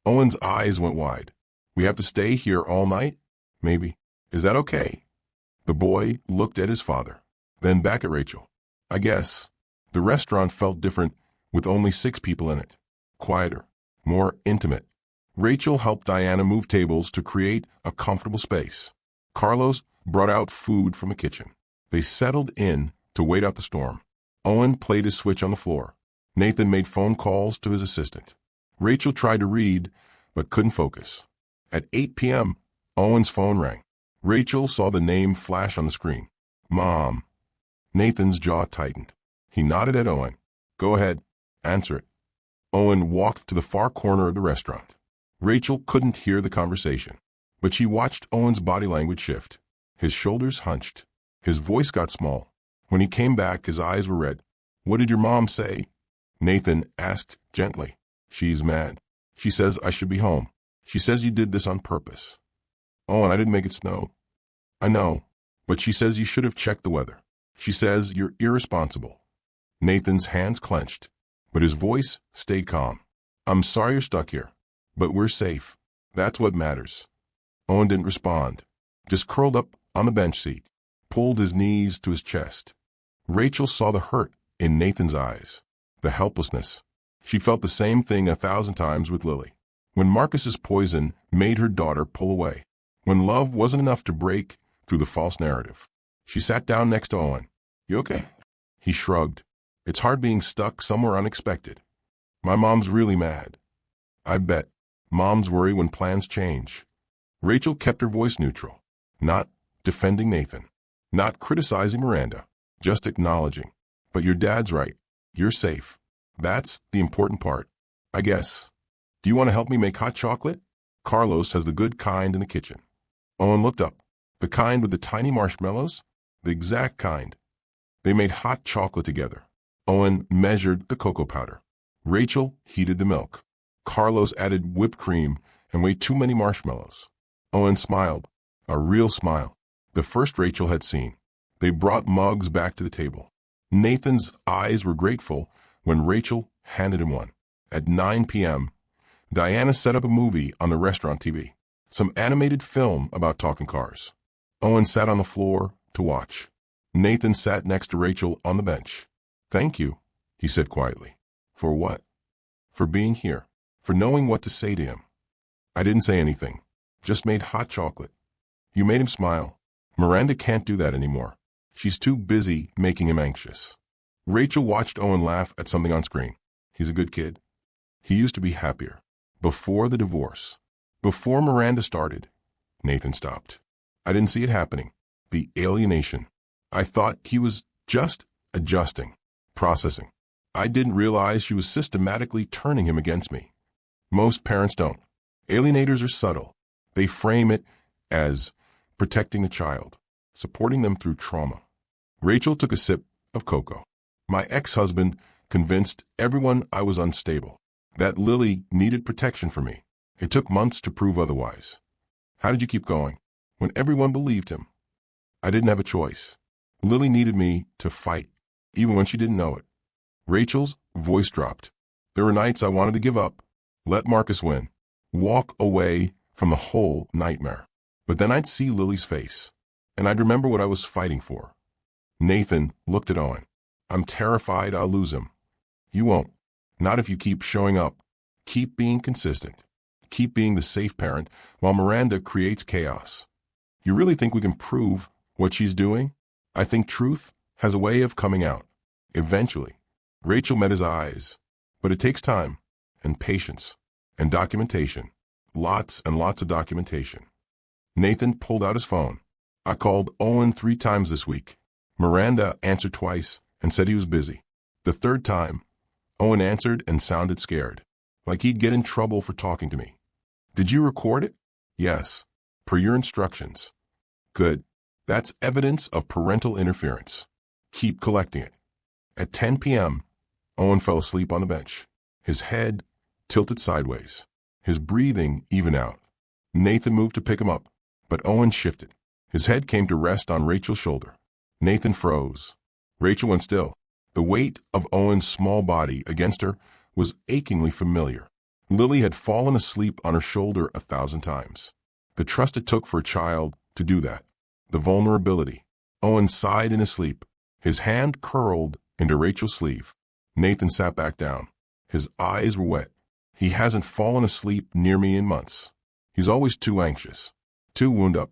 Owen's eyes went wide. We have to stay here all night? Maybe. Is that okay? The boy looked at his father, then back at Rachel. I guess. The restaurant felt different with only 6 people in it. Quieter, more intimate. Rachel helped Diana move tables to create a comfortable space. Carlos brought out food from the kitchen. They settled in to wait out the storm. Owen played his switch on the floor. Nathan made phone calls to his assistant. Rachel tried to read, but couldn't focus. At 8 p.m., Owen's phone rang. Rachel saw the name flash on the screen. Mom. Nathan's jaw tightened. He nodded at Owen. Go ahead, answer it. Owen walked to the far corner of the restaurant. Rachel couldn't hear the conversation, but she watched Owen's body language shift. His shoulders hunched. His voice got small. When he came back, his eyes were red. What did your mom say? Nathan asked gently. She's mad. She says I should be home. She says you did this on purpose. Owen, I didn't make it snow. I know, but she says you should have checked the weather. She says you're irresponsible. Nathan's hands clenched, but his voice stayed calm. I'm sorry you're stuck here, but we're safe. That's what matters. Owen didn't respond, just curled up on the bench seat, pulled his knees to his chest. Rachel saw the hurt in Nathan's eyes, the helplessness. She felt the same thing 1,000 times with Lily. When Marcus's poison made her daughter pull away. When love wasn't enough to break through the false narrative. She sat down next to Owen. You okay? He shrugged. It's hard being stuck somewhere unexpected. My mom's really mad. I bet. Moms worry when plans change. Rachel kept her voice neutral, not defending Nathan, not criticizing Miranda, just acknowledging. But your dad's right. You're safe. That's the important part, I guess. Do you want to help me make hot chocolate? Carlos has the good kind in the kitchen. Owen looked up. The kind with the tiny marshmallows? The exact kind. They made hot chocolate together. Owen measured the cocoa powder. Rachel heated the milk. Carlos added whipped cream and way too many marshmallows. Owen smiled, a real smile, the first Rachel had seen. They brought mugs back to the table. Nathan's eyes were grateful when Rachel handed him one. At 9 p.m., Diana set up a movie on the restaurant TV, some animated film about talking cars. Owen sat on the floor to watch. Nathan sat next to Rachel on the bench. Thank you, he said quietly. For what? For being here, for knowing what to say to him. I didn't say anything, just made hot chocolate. You made him smile. Miranda can't do that anymore. She's too busy making him anxious. Rachel watched Owen laugh at something on screen. He's a good kid. He used to be happier. Before the divorce. Before Miranda started. Nathan stopped. I didn't see it happening. The alienation. I thought he was just adjusting, processing. I didn't realize she was systematically turning him against me. Most parents don't. Alienators are subtle. They frame it as protecting the child, supporting them through trauma. Rachel took a sip of cocoa. My ex-husband convinced everyone I was unstable, that Lily needed protection from me. It took months to prove otherwise. How did you keep going? When everyone believed him. I didn't have a choice. Lily needed me to fight, even when she didn't know it. Rachel's voice dropped. There were nights I wanted to give up, let Marcus win, walk away from the whole nightmare. But then I'd see Lily's face, and I'd remember what I was fighting for. Nathan looked at Owen. I'm terrified I'll lose him. You won't. Not if you keep showing up. Keep being consistent. Keep being the safe parent while Miranda creates chaos. You really think we can prove what she's doing? I think truth has a way of coming out. Eventually. Rachel met his eyes. But it takes time and patience and documentation. Lots and lots of documentation. Nathan pulled out his phone. I called Owen 3 times this week. Miranda answered twice and said he was busy. The third time, Owen answered and sounded scared, like he'd get in trouble for talking to me. Did you record it? Yes, per your instructions. Good. That's evidence of parental interference. Keep collecting it. At 10 p.m., Owen fell asleep on the bench, his head tilted sideways, his breathing even out. Nathan moved to pick him up, but Owen shifted. His head came to rest on Rachel's shoulder. Nathan froze. Rachel went still. The weight of Owen's small body against her was achingly familiar. Lily had fallen asleep on her shoulder 1,000 times. The trust it took for a child to do that. The vulnerability. Owen sighed in his sleep. His hand curled into Rachel's sleeve. Nathan sat back down. His eyes were wet. He hasn't fallen asleep near me in months. He's always too anxious, too wound up.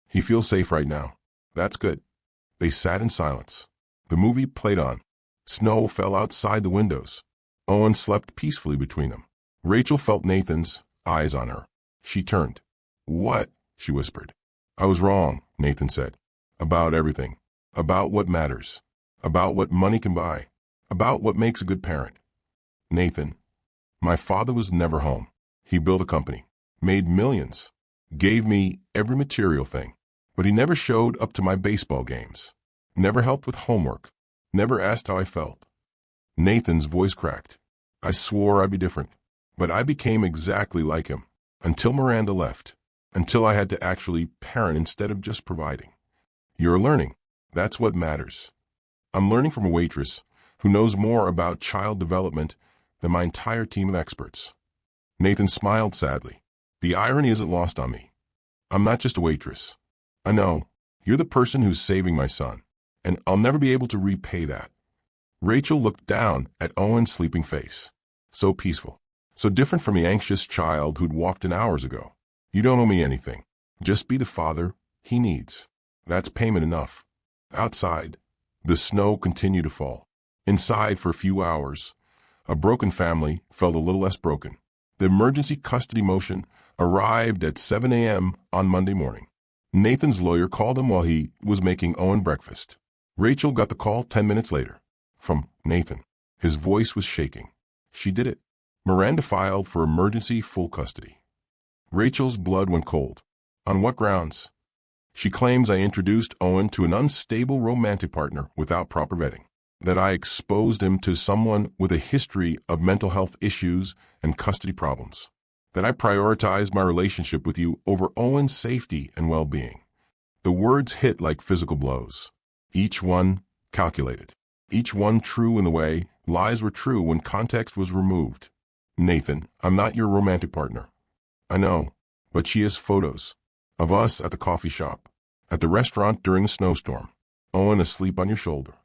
He feels safe right now. That's good. They sat in silence. The movie played on. Snow fell outside the windows. Owen slept peacefully between them. Rachel felt Nathan's eyes on her. She turned. What? She whispered. I was wrong, Nathan said. About everything. About what matters. About what money can buy. About what makes a good parent. Nathan, my father was never home. He built a company, made millions, gave me every material thing, but he never showed up to my baseball games, never helped with homework, never asked how I felt. Nathan's voice cracked. I swore I'd be different, but I became exactly like him, until Miranda left, until I had to actually parent instead of just providing. You're learning. That's what matters. I'm learning from a waitress who knows more about child development than my entire team of experts. Nathan smiled sadly. The irony isn't lost on me. I'm not just a waitress. I know. You're the person who's saving my son, and I'll never be able to repay that. Rachel looked down at Owen's sleeping face. So peaceful. So different from the anxious child who'd walked in hours ago. You don't owe me anything. Just be the father he needs. That's payment enough. Outside, the snow continued to fall. Inside for a few hours, a broken family felt a little less broken. The emergency custody motion arrived at 7 a.m. on Monday morning. Nathan's lawyer called him while he was making Owen breakfast. Rachel got the call 10 minutes later. From Nathan. His voice was shaking. She did it. Miranda filed for emergency full custody. Rachel's blood went cold. On what grounds? She claims I introduced Owen to an unstable romantic partner without proper vetting, that I exposed him to someone with a history of mental health issues and custody problems, that I prioritized my relationship with you over Owen's safety and well-being. The words hit like physical blows, each one calculated, each one true in the way lies were true when context was removed. Nathan, I'm not your romantic partner. I know, but she has photos of us at the coffee shop, at the restaurant during the snowstorm, Owen asleep on your shoulder.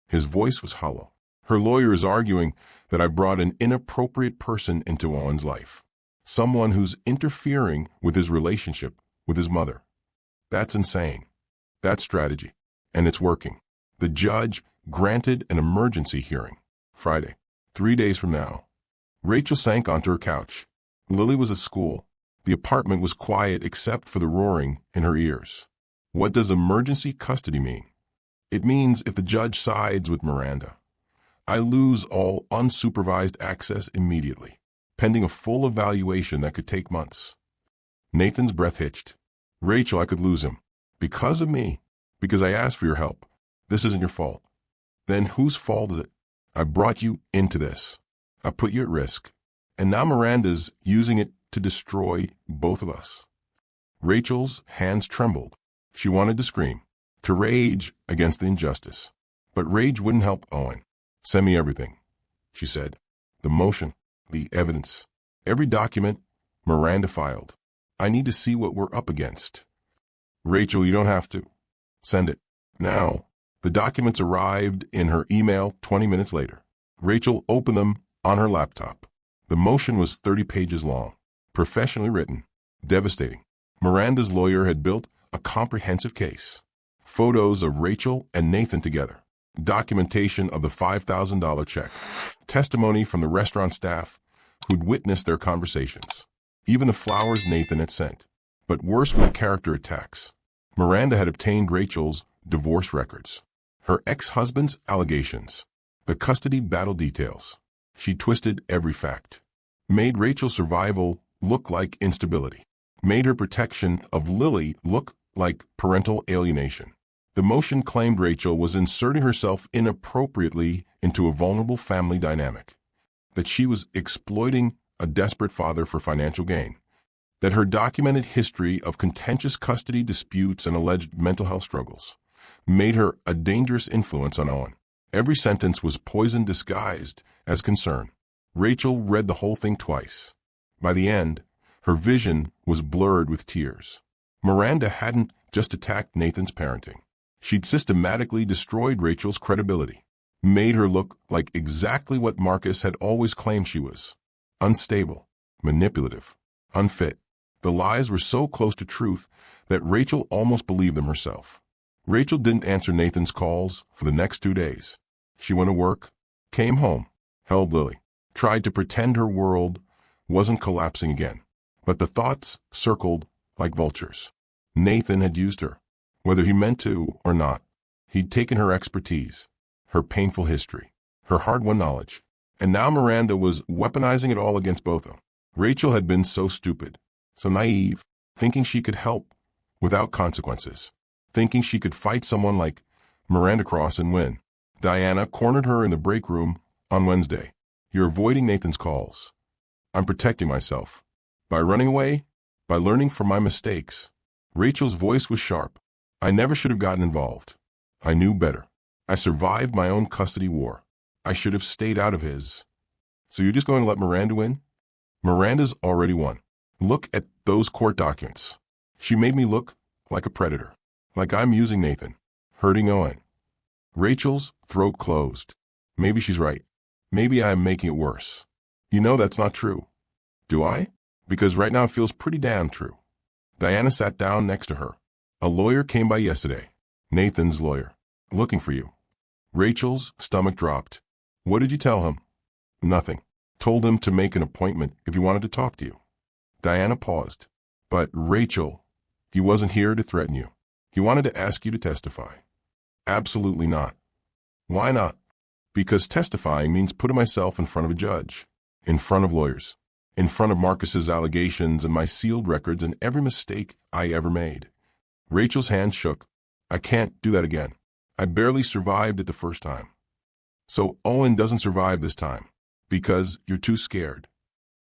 His voice was hollow. Her lawyer is arguing that I brought an inappropriate person into Owen's life, someone who's interfering with his relationship with his mother. That's insane. That's strategy. And it's working. The judge granted an emergency hearing. Friday, 3 days from now. Rachel sank onto her couch. Lily was at school. The apartment was quiet except for the roaring in her ears. What does emergency custody mean? It means if the judge sides with Miranda, I lose all unsupervised access immediately, pending a full evaluation that could take months. Nathan's breath hitched. Rachel, I could lose him. Because of me. Because I asked for your help. This isn't your fault. Then whose fault is it? I brought you into this. I put you at risk. And now Miranda's using it to destroy both of us. Rachel's hands trembled. She wanted to scream, to rage against the injustice. But rage wouldn't help Owen. Send me everything, she said. The motion, the evidence, every document Miranda filed. I need to see what we're up against. Rachel, you don't have to. Send it. Now. The documents arrived in her email 20 minutes later. Rachel opened them on her laptop. The motion was 30 pages long, professionally written, devastating. Miranda's lawyer had built a comprehensive case. Photos of Rachel and Nathan together. Documentation of the $5,000 check. Testimony from the restaurant staff who'd witnessed their conversations. Even the flowers Nathan had sent. But worse were the character attacks. Miranda had obtained Rachel's divorce records, her ex-husband's allegations, the custody battle details. She twisted every fact, made Rachel's survival look like instability, made her protection of Lily look like parental alienation. The motion claimed Rachel was inserting herself inappropriately into a vulnerable family dynamic, that she was exploiting a desperate father for financial gain, that her documented history of contentious custody disputes and alleged mental health struggles made her a dangerous influence on Owen. Every sentence was poison disguised as concern. Rachel read the whole thing twice. By the end, her vision was blurred with tears. Miranda hadn't just attacked Nathan's parenting. She'd systematically destroyed Rachel's credibility, made her look like exactly what Marcus had always claimed she was: unstable, manipulative, unfit. The lies were so close to truth that Rachel almost believed them herself. Rachel didn't answer Nathan's calls for the next 2 days. She went to work, came home, held Lily, tried to pretend her world wasn't collapsing again. But the thoughts circled like vultures. Nathan had used her, whether he meant to or not. He'd taken her expertise, her painful history, her hard-won knowledge, and now Miranda was weaponizing it all against both of them. Rachel had been so stupid, so naive, thinking she could help without consequences, thinking she could fight someone like Miranda Cross and win. Diana cornered her in the break room on Wednesday. "You're avoiding Nathan's calls." "I'm protecting myself." "By running away? By learning from my mistakes?" Rachel's voice was sharp. "I never should have gotten involved. I knew better. I survived my own custody war. I should have stayed out of his." "So you're just going to let Miranda win?" "Miranda's already won. Look at those court documents. She made me look like a predator, like I'm using Nathan, hurting Owen." Rachel's throat closed. Maybe she's right. Maybe I'm making it worse. You know that's not true. Do I? Because right now it feels pretty damn true. Diana sat down next to her. "A lawyer came by yesterday. Nathan's lawyer. Looking for you." Rachel's stomach dropped. "What did you tell him?" "Nothing. Told him to make an appointment if he wanted to talk to you." Diana paused. "But Rachel, he wasn't here to threaten you. He wanted to ask you to testify." "Absolutely not." "Why not?" "Because testifying means putting myself in front of a judge, in front of lawyers, in front of Marcus's allegations and my sealed records and every mistake I ever made." Rachel's hand shook. "I can't do that again. I barely survived it the first time. So Owen doesn't survive this time, because you're too scared."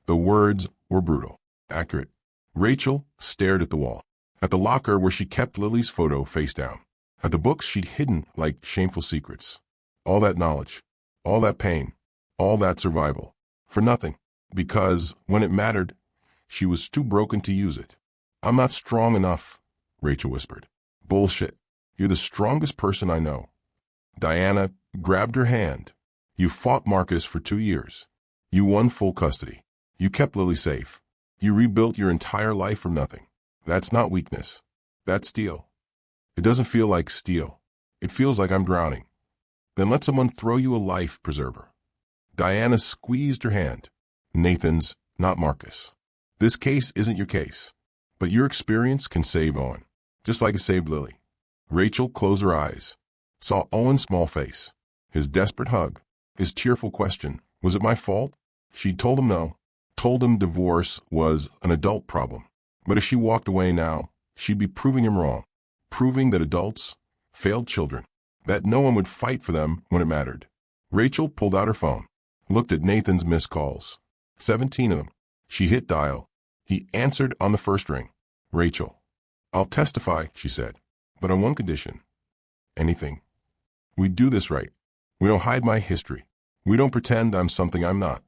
The words were brutal, accurate. Rachel stared at the wall, at the locker where she kept Lily's photo face down, at the books she'd hidden like shameful secrets. All that knowledge, all that pain, all that survival, for nothing, because when it mattered, she was too broken to use it. "I'm not strong enough," Rachel whispered. "Bullshit. You're the strongest person I know." Diana grabbed her hand. "You fought Marcus for 2 years. You won full custody. You kept Lily safe. You rebuilt your entire life from nothing. That's not weakness. That's steel." "It doesn't feel like steel. It feels like I'm drowning." "Then let someone throw you a life preserver." Diana squeezed her hand. "Nathan's, not Marcus. This case isn't your case. But your experience can save Owen, just like it saved Lily." Rachel closed her eyes, saw Owen's small face, his desperate hug, his tearful question, "Was it my fault?" She told him no, told him divorce was an adult problem. But if she walked away now, she'd be proving him wrong, proving that adults failed children, that no one would fight for them when it mattered. Rachel pulled out her phone, looked at Nathan's missed calls. 17 of them. She hit dial. He answered on the first ring. "Rachel." "I'll testify," she said, "but on one condition." "Anything." "We do this right. We don't hide my history. We don't pretend I'm something I'm not.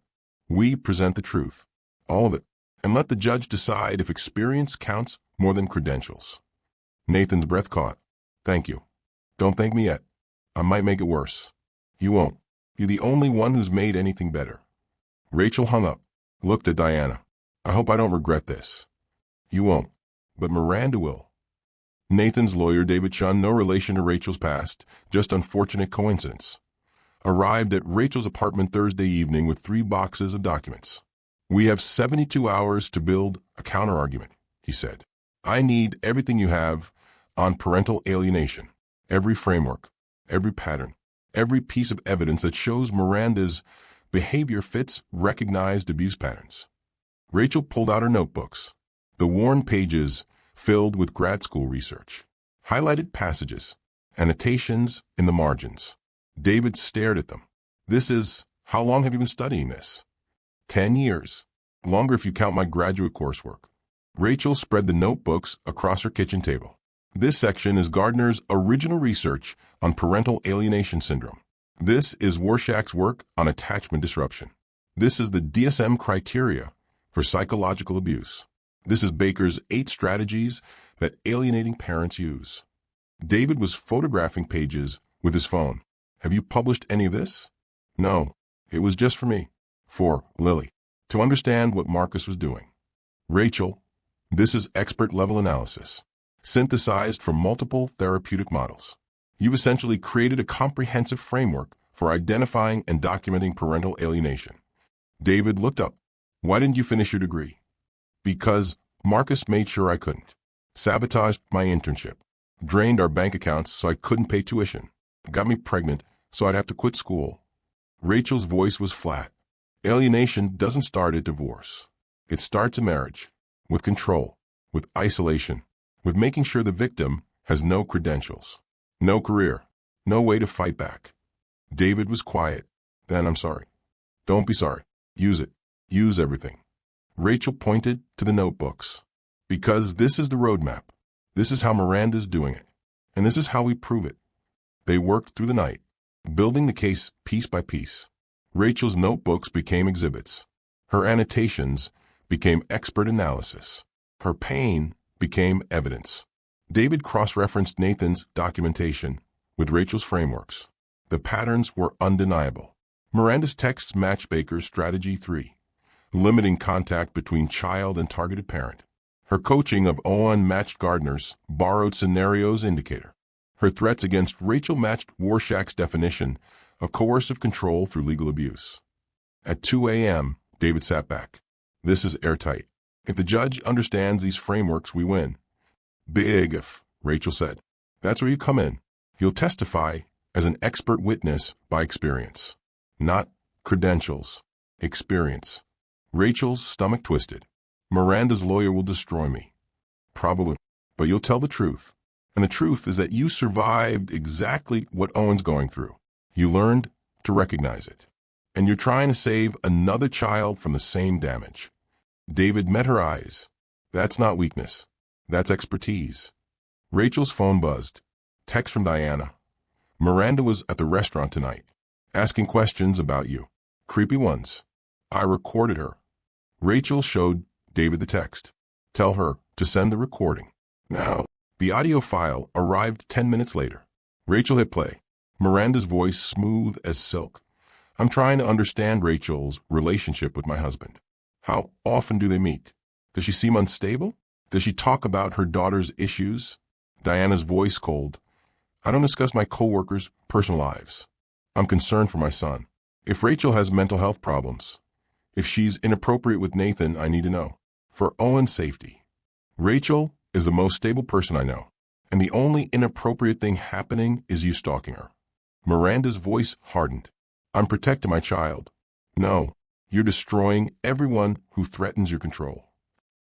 We present the truth, all of it, and let the judge decide if experience counts more than credentials." Nathan's breath caught. "Thank you. Don't thank me yet. I might make it worse." "You won't. You're the only one who's made anything better." Rachel hung up, looked at Diana. "I hope I don't regret this." "You won't, but Miranda will." Nathan's lawyer, David Chun, no relation to Rachel's past, just unfortunate coincidence, arrived at Rachel's apartment Thursday evening with 3 boxes of documents. "We have 72 hours to build a counterargument," he said. I need everything you have on parental alienation, every framework, every pattern, every piece of evidence that shows Miranda's behavior fits recognized abuse patterns. Rachel pulled out her notebooks, the worn pages filled with grad school research, highlighted passages, annotations in the margins. David stared at them. How long have you been studying this? 10 years. Longer if you count my graduate coursework. Rachel spread the notebooks across her kitchen table. This section is Gardner's original research on parental alienation syndrome. This is Warshak's work on attachment disruption. This is the DSM criteria for psychological abuse. This is Baker's 8 strategies that alienating parents use. David was photographing pages with his phone. Have you published any of this? No, it was just for me. For Lily, to understand what Marcus was doing. Rachel, this is expert-level analysis, synthesized from multiple therapeutic models. You've essentially created a comprehensive framework for identifying and documenting parental alienation. David looked up. Why didn't you finish your degree? Because Marcus made sure I couldn't. Sabotaged my internship. Drained our bank accounts so I couldn't pay tuition. Got me pregnant so I'd have to quit school. Rachel's voice was flat. Alienation doesn't start at divorce. It starts in marriage, with control, with isolation, with making sure the victim has no credentials, no career, no way to fight back. David was quiet. Then I'm sorry. Don't be sorry. Use it. Use everything. Rachel pointed to the notebooks. Because this is the roadmap. This is how Miranda's doing it. And this is how we prove it. They worked through the night, building the case piece by piece. Rachel's notebooks became exhibits. Her annotations became expert analysis. Her pain became evidence. David cross-referenced Nathan's documentation with Rachel's frameworks. The patterns were undeniable. Miranda's texts matched Baker's strategy 3, limiting contact between child and targeted parent. Her coaching of Owen matched Gardner's borrowed scenarios indicator. Her threats against Rachel matched Warshak's definition of coercive control through legal abuse. At 2 a.m., David sat back. This is airtight. If the judge understands these frameworks, we win. Big if, Rachel said. That's where you come in. You'll testify as an expert witness by experience. Not credentials. Experience. Rachel's stomach twisted. Miranda's lawyer will destroy me. Probably. But you'll tell the truth. And the truth is that you survived exactly what Owen's going through. You learned to recognize it. And you're trying to save another child from the same damage. David met her eyes. That's not weakness. That's expertise. Rachel's phone buzzed. Text from Diana. Miranda was at the restaurant tonight, asking questions about you. Creepy ones. I recorded her. Rachel showed David the text. Tell her to send the recording. Now. The audio file arrived 10 minutes later. Rachel hit play. Miranda's voice smooth as silk. I'm trying to understand Rachel's relationship with my husband. How often do they meet? Does she seem unstable? Does she talk about her daughter's issues? Diana's voice cold. I don't discuss my coworkers' personal lives. I'm concerned for my son. If Rachel has mental health problems, if she's inappropriate with Nathan, I need to know. For Owen's safety. Rachel is the most stable person I know, and the only inappropriate thing happening is you stalking her. Miranda's voice hardened. I'm protecting my child. No, you're destroying everyone who threatens your control.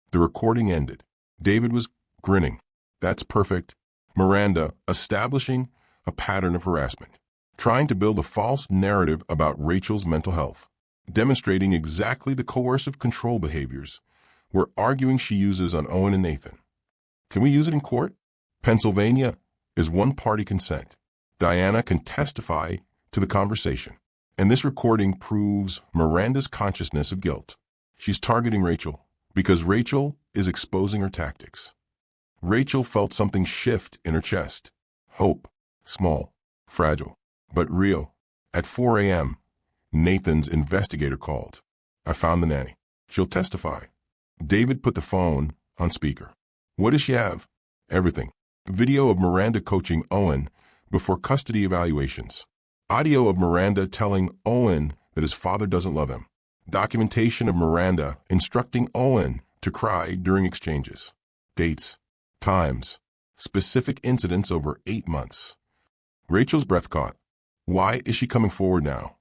The recording ended. David was grinning. That's perfect. Miranda establishing a pattern of harassment, trying to build a false narrative about Rachel's mental health, demonstrating exactly the coercive control behaviors we're arguing she uses on Owen and Nathan. Can we use it in court? Pennsylvania is one-party consent. Diana can testify to the conversation. And this recording proves Miranda's consciousness of guilt. She's targeting Rachel because Rachel is exposing her tactics. Rachel felt something shift in her chest. Hope. Small. Fragile. But real. At 4 a.m., Nathan's investigator called. I found the nanny. She'll testify. David put the phone on speaker. What does she have? Everything. Video of Miranda coaching Owen before custody evaluations. Audio of Miranda telling Owen that his father doesn't love him. Documentation of Miranda instructing Owen to cry during exchanges. Dates. times. Specific incidents over 8 months. Rachel's breath caught. Why is she coming forward now?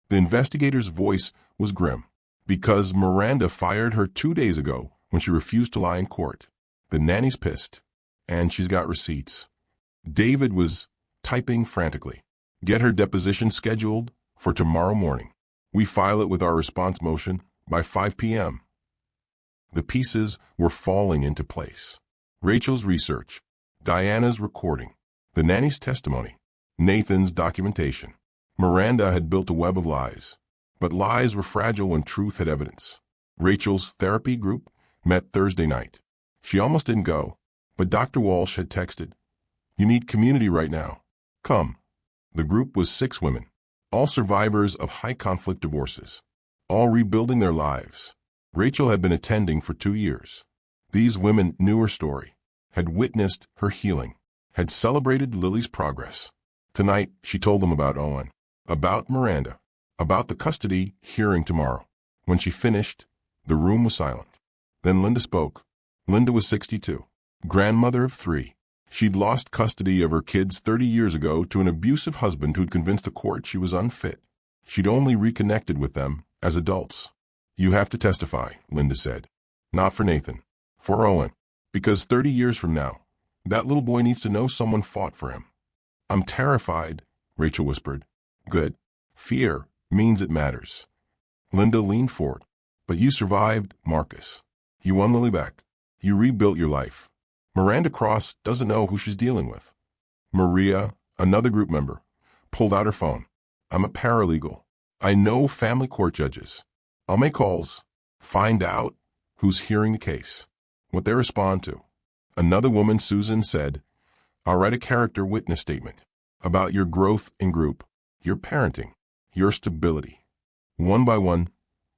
The investigator's voice was grim. Because Miranda fired her 2 days ago when she refused to lie in court. The nanny's pissed. And she's got receipts. David was typing frantically. Get her deposition scheduled for tomorrow morning. We file it with our response motion by 5 p.m. The pieces were falling into place. Rachel's research, Diana's recording, the nanny's testimony, Nathan's documentation. Miranda had built a web of lies, but lies were fragile when truth had evidence. Rachel's therapy group met Thursday night. She almost didn't go, but Dr. Walsh had texted, "You need community right now. Come." The group was 6 women, all survivors of high-conflict divorces, all rebuilding their lives. Rachel had been attending for 2 years. These women knew her story, had witnessed her healing, had celebrated Lily's progress. Tonight, she told them about Owen, about Miranda, about the custody hearing tomorrow. When she finished, the room was silent. Then Linda spoke. Linda was 62, grandmother of 3. She'd lost custody of her kids 30 years ago to an abusive husband who'd convinced the court she was unfit. She'd only reconnected with them as adults. "You have to testify," Linda said. "Not for Nathan, for Owen. Because 30 years from now, that little boy needs to know someone fought for him." "I'm terrified," Rachel whispered. "Good. Fear means it matters." Linda leaned forward. "But you survived, Marcus. You won Lily back. You rebuilt your life. Miranda Cross doesn't know who she's dealing with." Maria, another group member, pulled out her phone. "I'm a paralegal. I know family court judges. I'll make calls, find out who's hearing the case, what they respond to." Another woman, Susan, said, "I'll write a character witness statement about your growth in group, your parenting, your stability." One by one,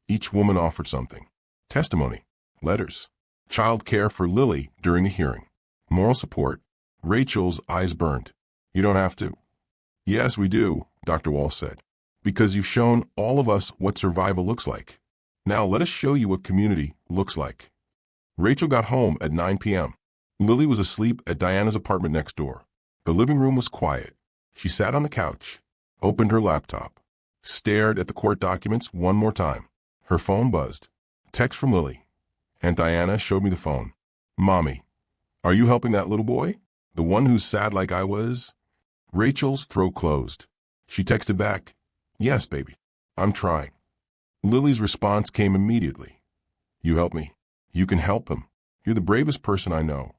each woman offered something. Testimony, letters, child care for Lily during the hearing, moral support. Rachel's eyes burned. "You don't have to." "Yes, we do," Dr. Walsh said, "because you've shown all of us what survival looks like. Now let us show you what community looks like." Rachel got home at 9 p.m. Lily was asleep at Diana's apartment next door. The living room was quiet. She sat on the couch, opened her laptop, stared at the court documents one more time. Her phone buzzed. Text from Lily. And Diana showed me the phone. "Mommy, are you helping that little boy? The one who's sad like I was?" Rachel's throat closed. She texted back, "Yes, baby, I'm trying." Lily's response came immediately. "You help me. You can help him. You're the bravest person I know."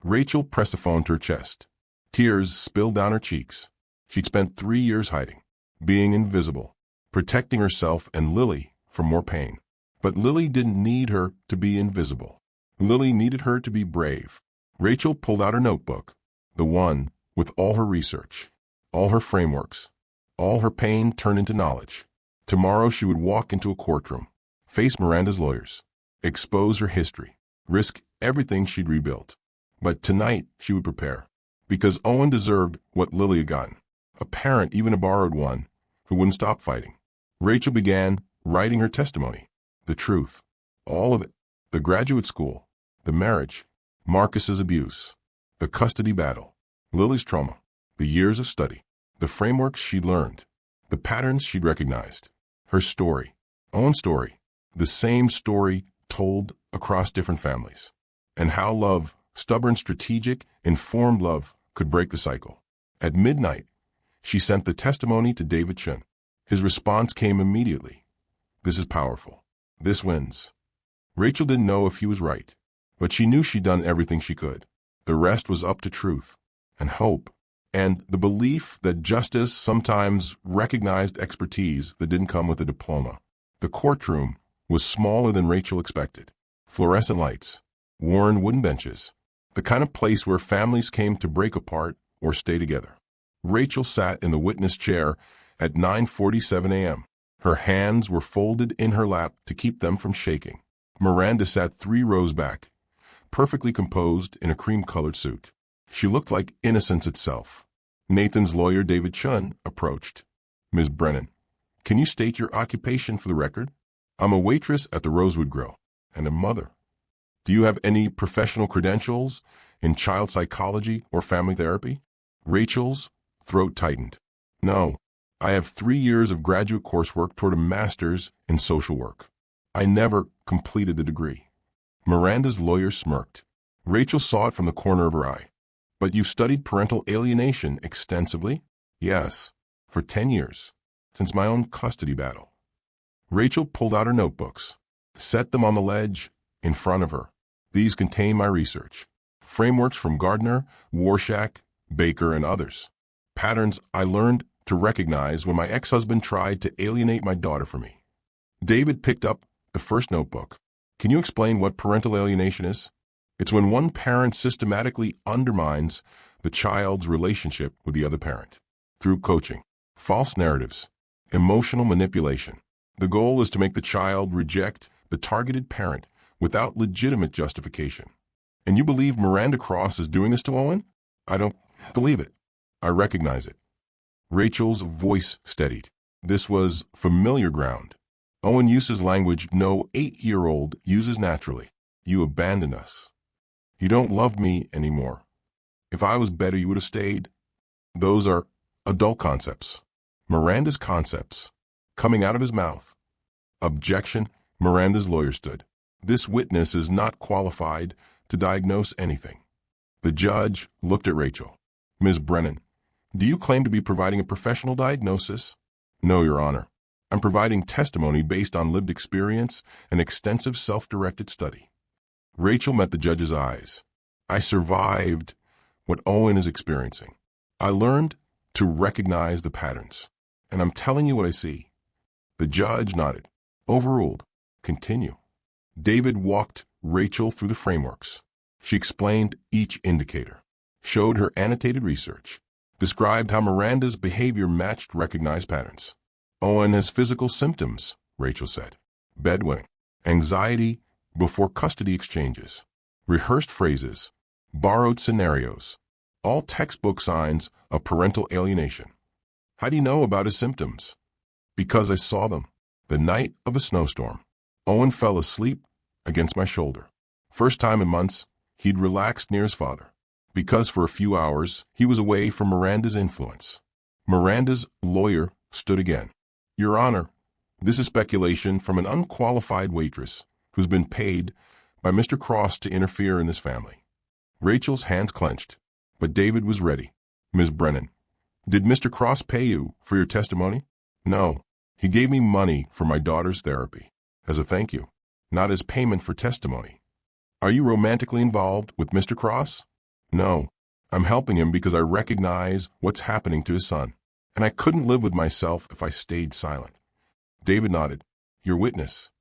Rachel pressed the phone to her chest. Tears spilled down her cheeks. She'd spent 3 years hiding, being invisible, protecting herself and Lily from more pain. But Lily didn't need her to be invisible. Lily needed her to be brave. Rachel pulled out her notebook, the one with all her research, all her frameworks, all her pain turned into knowledge. Tomorrow she would walk into a courtroom, face Miranda's lawyers, expose her history, risk everything she'd rebuilt. But tonight she would prepare, because Owen deserved what Lily had gotten, a parent, even a borrowed one, who wouldn't stop fighting. Rachel began writing her testimony, the truth, all of it, the graduate school, the marriage, Marcus's abuse, the custody battle, Lily's trauma, the years of study, the frameworks she'd learned, the patterns she'd recognized, her story, Owen's story, the same story told across different families, and how love, stubborn, strategic, informed love, could break the cycle. At midnight, she sent the testimony to David Chin. His response came immediately. "This is powerful. This wins." Rachel didn't know if he was right, but she knew she'd done everything she could. The rest was up to truth and hope and the belief that justice sometimes recognized expertise that didn't come with a diploma. The courtroom was smaller than Rachel expected. Fluorescent lights, worn wooden benches, the kind of place where families came to break apart or stay together. Rachel sat in the witness chair at 9:47 a.m. Her hands were folded in her lap to keep them from shaking. Miranda sat 3 rows back, perfectly composed in a cream-colored suit. She looked like innocence itself. Nathan's lawyer, David Chun, approached. "Ms. Brennan, can you state your occupation for the record?" "I'm a waitress at the Rosewood Grill and a mother." "Do you have any professional credentials, in child psychology or family therapy? Rachel's throat tightened. No, I have 3 years of graduate coursework toward a master's in social work. I never completed the degree. Miranda's lawyer smirked. Rachel saw it from the corner of her eye. But you studied parental alienation extensively? Yes, for 10 years, since my own custody battle. Rachel pulled out her notebooks, set them on the ledge in front of her. These contain my research. Frameworks from Gardner, Warshak, Baker, and others. Patterns I learned to recognize when my ex-husband tried to alienate my daughter from me. David picked up the first notebook. Can you explain what parental alienation is? It's when one parent systematically undermines the child's relationship with the other parent through coaching, false narratives, emotional manipulation. The goal is to make the child reject the targeted parent without legitimate justification. And you believe Miranda Cross is doing this to Owen? I don't believe it. I recognize it. Rachel's voice steadied. This was familiar ground. Owen uses language no 8-year-old uses naturally. You abandoned us. You don't love me anymore. If I was better, you would have stayed. Those are adult concepts. Miranda's concepts. Coming out of his mouth. Objection. Miranda's lawyer stood. This witness is not qualified to diagnose anything. The judge looked at Rachel. Ms. Brennan, do you claim to be providing a professional diagnosis? No, Your Honor. I'm providing testimony based on lived experience and extensive self-directed study. Rachel met the judge's eyes. I survived what Owen is experiencing. I learned to recognize the patterns, and I'm telling you what I see. The judge nodded. Overruled. Continue. David walked Rachel through the frameworks. She explained each indicator, showed her annotated research, described how Miranda's behavior matched recognized patterns. Owen has physical symptoms, Rachel said. Bedwetting, anxiety before custody exchanges, rehearsed phrases, borrowed scenarios, all textbook signs of parental alienation. How do you know about his symptoms? Because I saw them. The night of a snowstorm, Owen fell asleep against my shoulder. First time in months, he'd relaxed near his father, because for a few hours he was away from Miranda's influence. Miranda's lawyer stood again. Your Honor, this is speculation from an unqualified waitress who's been paid by Mr. Cross to interfere in this family. Rachel's hands clenched, but David was ready. Ms. Brennan, did Mr. Cross pay you for your testimony? No. He gave me money for my daughter's therapy, as a thank you, not as payment for testimony. Are you romantically involved with Mr. Cross? No. I'm helping him because I recognize what's happening to his son, and I couldn't live with myself if I stayed silent. David nodded. Your witness.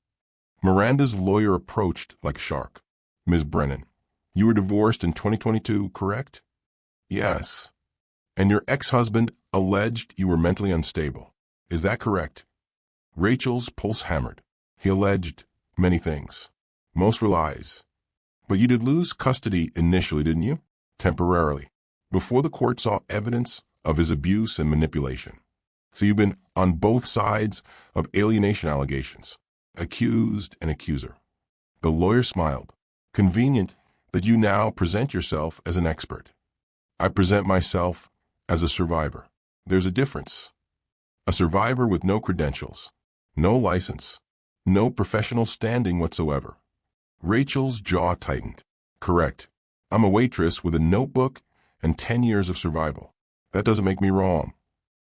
Miranda's lawyer approached like a shark. Ms. Brennan, you were divorced in 2022, correct? Yes. And your ex-husband alleged you were mentally unstable. Is that correct? Rachel's pulse hammered. He alleged many things. Most were lies. But you did lose custody initially, didn't you? Temporarily, before the court saw evidence of his abuse and manipulation. So you've been on both sides of alienation allegations, accused and accuser. The lawyer smiled. Convenient that you now present yourself as an expert. I present myself as a survivor. There's a difference. A survivor with no credentials, no license, no professional standing whatsoever. Rachel's jaw tightened. Correct. I'm a waitress with a notebook and 10 years of survival. That doesn't make me wrong.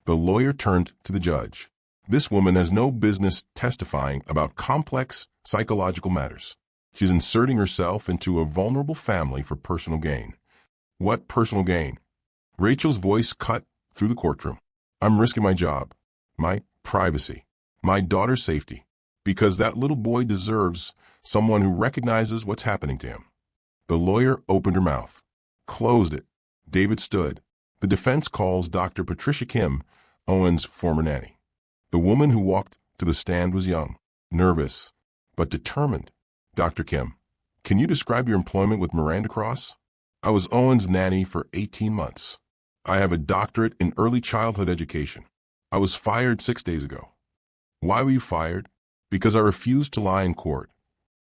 The lawyer turned to the judge. This woman has no business testifying about complex psychological matters. She's inserting herself into a vulnerable family for personal gain. What personal gain? Rachel's voice cut through the courtroom. I'm risking my job, my privacy, my daughter's safety, because that little boy deserves someone who recognizes what's happening to him. The lawyer opened her mouth, closed it. David stood. The defense calls Dr. Patricia Kim, Owen's former nanny. The woman who walked to the stand was young, nervous, but determined. Dr. Kim, can you describe your employment with Miranda Cross? I was Owen's nanny for 18 months. I have a doctorate in early childhood education. I was fired 6 days ago. Why were you fired? Because I refused to lie in court.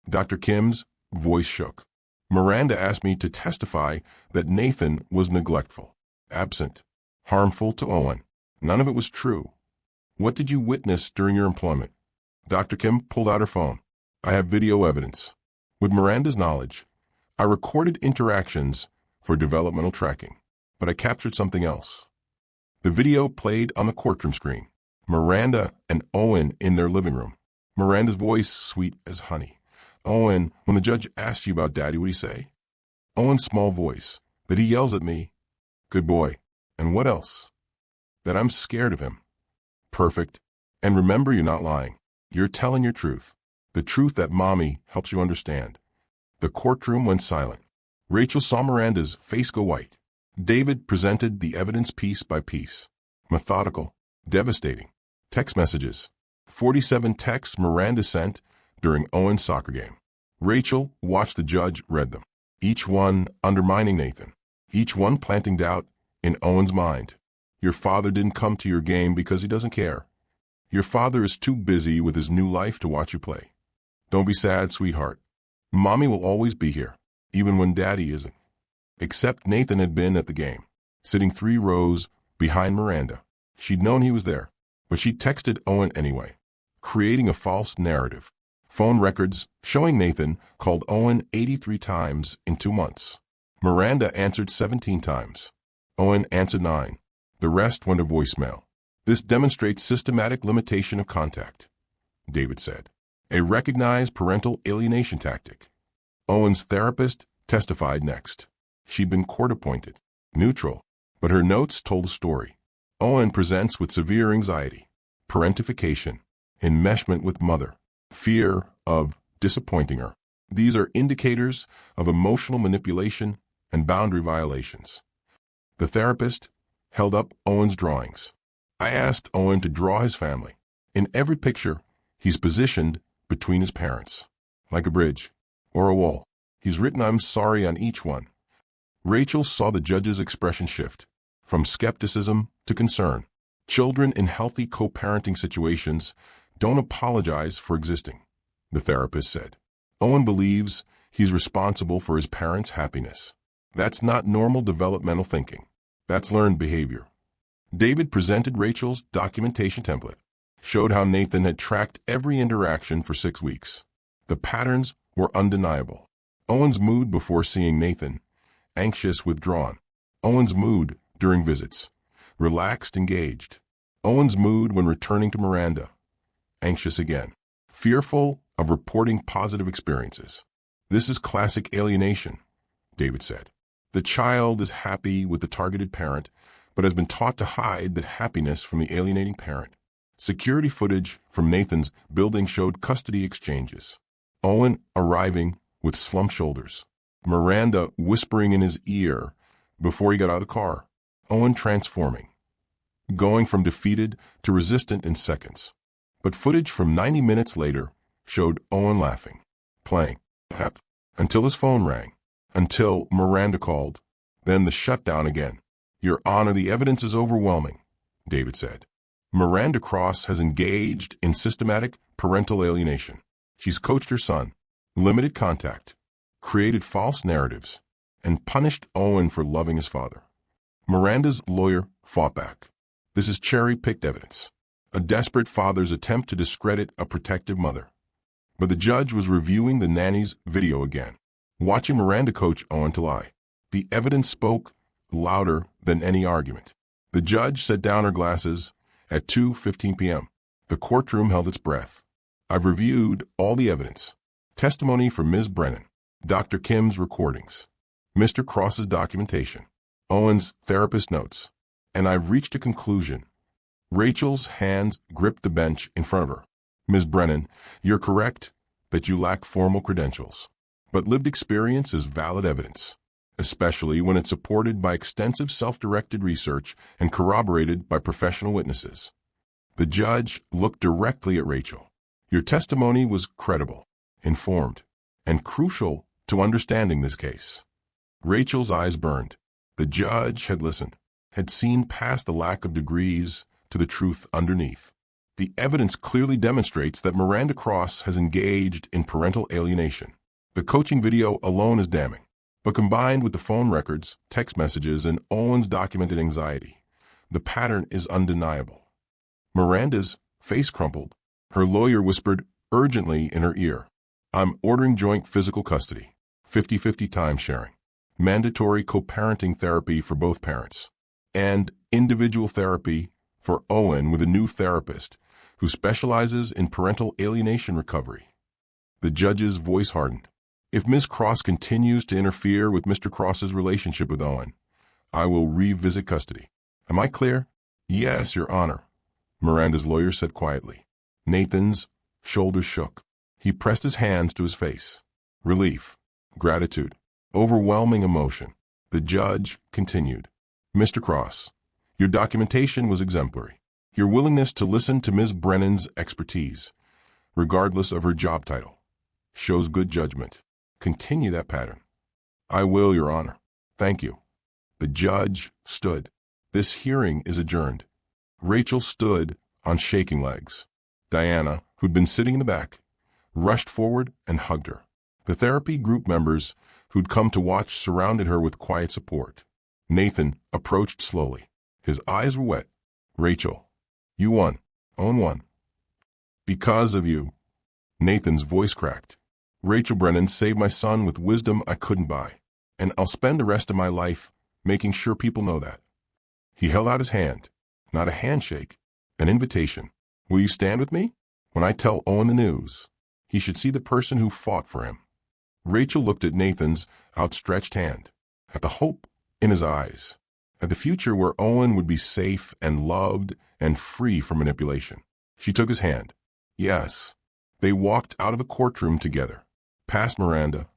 Dr. Kim's voice shook. Miranda asked me to testify that Nathan was neglectful, absent, harmful to Owen. None of it was true. What did you witness during your employment? Dr. Kim pulled out her phone. I have video evidence. With Miranda's knowledge, I recorded interactions for developmental tracking, but I captured something else. The video played on the courtroom screen. Miranda and Owen in their living room. Miranda's voice sweet as honey. Owen, when the judge asks you about Daddy, what do you say? Owen's small voice, that he yells at me, good boy. And what else? That I'm scared of him. Perfect. And remember, you're not lying. You're telling your truth. The truth that Mommy helps you understand. The courtroom went silent. Rachel saw Miranda's face go white. David presented the evidence piece by piece. Methodical. Devastating. Text messages. 47 texts Miranda sent during Owen's soccer game. Rachel watched the judge read them. Each one undermining Nathan. Each one planting doubt in Owen's mind. Your father didn't come to your game because he doesn't care. Your father is too busy with his new life to watch you play. Don't be sad, sweetheart. Mommy will always be here, even when Daddy isn't. Except Nathan had been at the game, sitting 3 rows behind Miranda. She'd known he was there, but she texted Owen anyway, creating a false narrative. Phone records showing Nathan called Owen 83 times in 2 months. Miranda answered 17 times. Owen answered 9. The rest went to voicemail. This demonstrates systematic limitation of contact, David said. A recognized parental alienation tactic. Owen's therapist testified next. She'd been court-appointed, neutral, but her notes told a story. Owen presents with severe anxiety, parentification, enmeshment with mother, fear of disappointing her. These are indicators of emotional manipulation and boundary violations. The therapist held up Owen's drawings. I asked Owen to draw his family. In every picture, he's positioned between his parents, like a bridge or a wall. He's written "I'm sorry" on each one. Rachel saw the judge's expression shift, from skepticism to concern. Children in healthy co-parenting situations don't apologize for existing, the therapist said. Owen believes he's responsible for his parents' happiness. That's not normal developmental thinking. That's learned behavior. David presented Rachel's documentation template, showed how Nathan had tracked every interaction for 6 weeks. The patterns were undeniable. Owen's mood before seeing Nathan, anxious, withdrawn. Owen's mood during visits, relaxed, engaged. Owen's mood when returning to Miranda, anxious again, fearful of reporting positive experiences. This is classic alienation, David said. The child is happy with the targeted parent, but has been taught to hide that happiness from the alienating parent. Security footage from Nathan's building showed custody exchanges. Owen arriving with slumped shoulders. Miranda whispering in his ear before he got out of the car. Owen transforming, going from defeated to resistant in seconds. But footage from 90 minutes later showed Owen laughing, playing, until his phone rang, until Miranda called, then the shutdown again. Your Honor, the evidence is overwhelming, David said. Miranda Cross has engaged in systematic parental alienation. She's coached her son, limited contact, created false narratives, and punished Owen for loving his father. Miranda's lawyer fought back. This is cherry-picked evidence, a desperate father's attempt to discredit a protective mother. But the judge was reviewing the nanny's video again, watching Miranda coach Owen to lie. The evidence spoke louder than any argument. The judge set down her glasses at 2:15 p.m. The courtroom held its breath. I've reviewed all the evidence. Testimony from Ms. Brennan, Dr. Kim's recordings, Mr. Cross's documentation, Owen's therapist notes, and I've reached a conclusion. Rachel's hands gripped the bench in front of her. Ms. Brennan, you're correct that you lack formal credentials, but lived experience is valid evidence, especially when it's supported by extensive self-directed research and corroborated by professional witnesses. The judge looked directly at Rachel. Your testimony was credible, informed, and crucial to understanding this case. Rachel's eyes burned. The judge had listened, had seen past the lack of degrees to the truth underneath. The evidence clearly demonstrates that Miranda Cross has engaged in parental alienation. The coaching video alone is damning, but combined with the phone records, text messages, and Owen's documented anxiety, the pattern is undeniable. Miranda's face crumpled. Her lawyer whispered urgently in her ear, "I'm ordering joint physical custody, 50-50 time sharing, mandatory co-parenting therapy for both parents, and individual therapy for Owen with a new therapist who specializes in parental alienation recovery." The judge's voice hardened. "If Ms. Cross continues to interfere with Mr. Cross's relationship with Owen, I will revisit custody. Am I clear?" "Yes, Your Honor," Miranda's lawyer said quietly. Nathan's shoulders shook. He pressed his hands to his face. Relief, gratitude, overwhelming emotion. The judge continued. "Mr. Cross, your documentation was exemplary. Your willingness to listen to Ms. Brennan's expertise, regardless of her job title, shows good judgment. Continue that pattern." "I will, Your Honor. Thank you." The judge stood. "This hearing is adjourned." Rachel stood on shaking legs. Diana, who'd been sitting in the back, rushed forward and hugged her. The therapy group members who'd come to watch surrounded her with quiet support. Nathan approached slowly. His eyes were wet. "Rachel, you won. Owen won. Because of you." Nathan's voice cracked. "Rachel Brennan saved my son with wisdom I couldn't buy, and I'll spend the rest of my life making sure people know that." He held out his hand, not a handshake, an invitation. "Will you stand with me? When I tell Owen the news, he should see the person who fought for him." Rachel looked at Nathan's outstretched hand, at the hope in his eyes, at the future where Owen would be safe and loved and free from manipulation. She took his hand. Yes. They walked out of the courtroom together, past Miranda,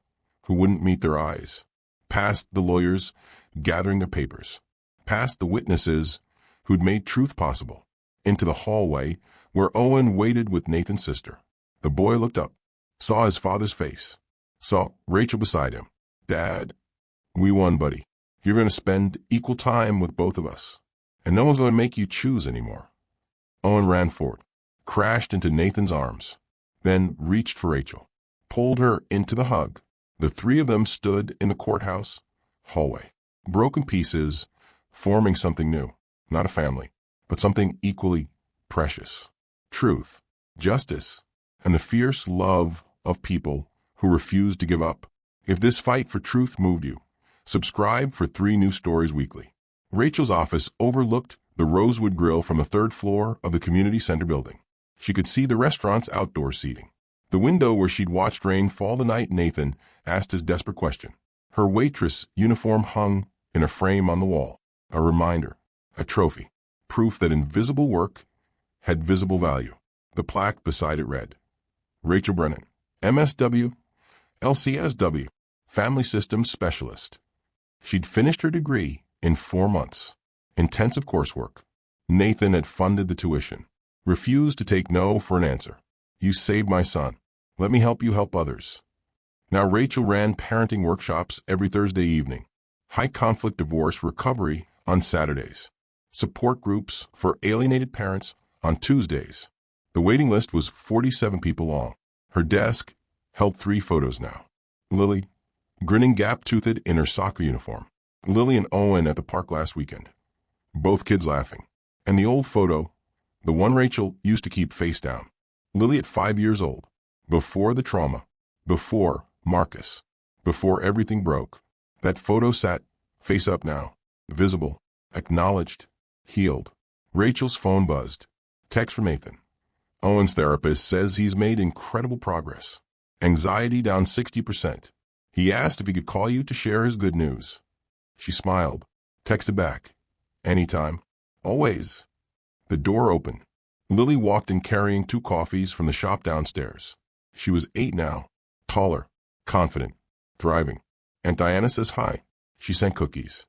who wouldn't meet their eyes, past the lawyers gathering their papers, past the witnesses who'd made truth possible, into the hallway where Owen waited with Nathan's sister. The boy looked up, saw his father's face, saw Rachel beside him. "Dad, we won, buddy. You're going to spend equal time with both of us, and no one's going to make you choose anymore." Owen ran forward, crashed into Nathan's arms, then reached for Rachel, pulled her into the hug. The three of them stood in the courthouse hallway, broken pieces, forming something new, not a family, but something equally precious. Truth, justice, and the fierce love of people who refuse to give up. If this fight for truth moved you, subscribe for 3 new stories weekly. Rachel's office overlooked the Rosewood Grill from the 3rd floor of the community center building. She could see the restaurant's outdoor seating, the window where she'd watched rain fall the night Nathan asked his desperate question. Her waitress uniform hung in a frame on the wall, a reminder, a trophy, proof that invisible work had visible value. The plaque beside it read, "Rachel Brennan, MSW, LCSW, Family Systems Specialist." She'd finished her degree in 4 months. Intensive coursework. Nathan had funded the tuition. Refused to take no for an answer. "You saved my son. Let me help you help others." Now Rachel ran parenting workshops every Thursday evening. High-conflict divorce recovery on Saturdays. Support groups for alienated parents on Tuesdays. The waiting list was 47 people long. Her desk held 3 photos now. Lily, grinning gap-toothed in her soccer uniform. Lily and Owen at the park last weekend. Both kids laughing. And the old photo, the one Rachel used to keep face down. Lily at 5 years old. Before the trauma. Before Marcus. Before everything broke. That photo sat face up now. Visible. Acknowledged. Healed. Rachel's phone buzzed. Text from Nathan. Owen's therapist says he's made incredible progress. Anxiety down 60%. He asked if he could call you to share his good news. She smiled. Texted back. Anytime. Always. The door opened. Lily walked in carrying 2 coffees from the shop downstairs. She was 8 now. Taller. Confident. Thriving. And Diana says hi. She sent cookies.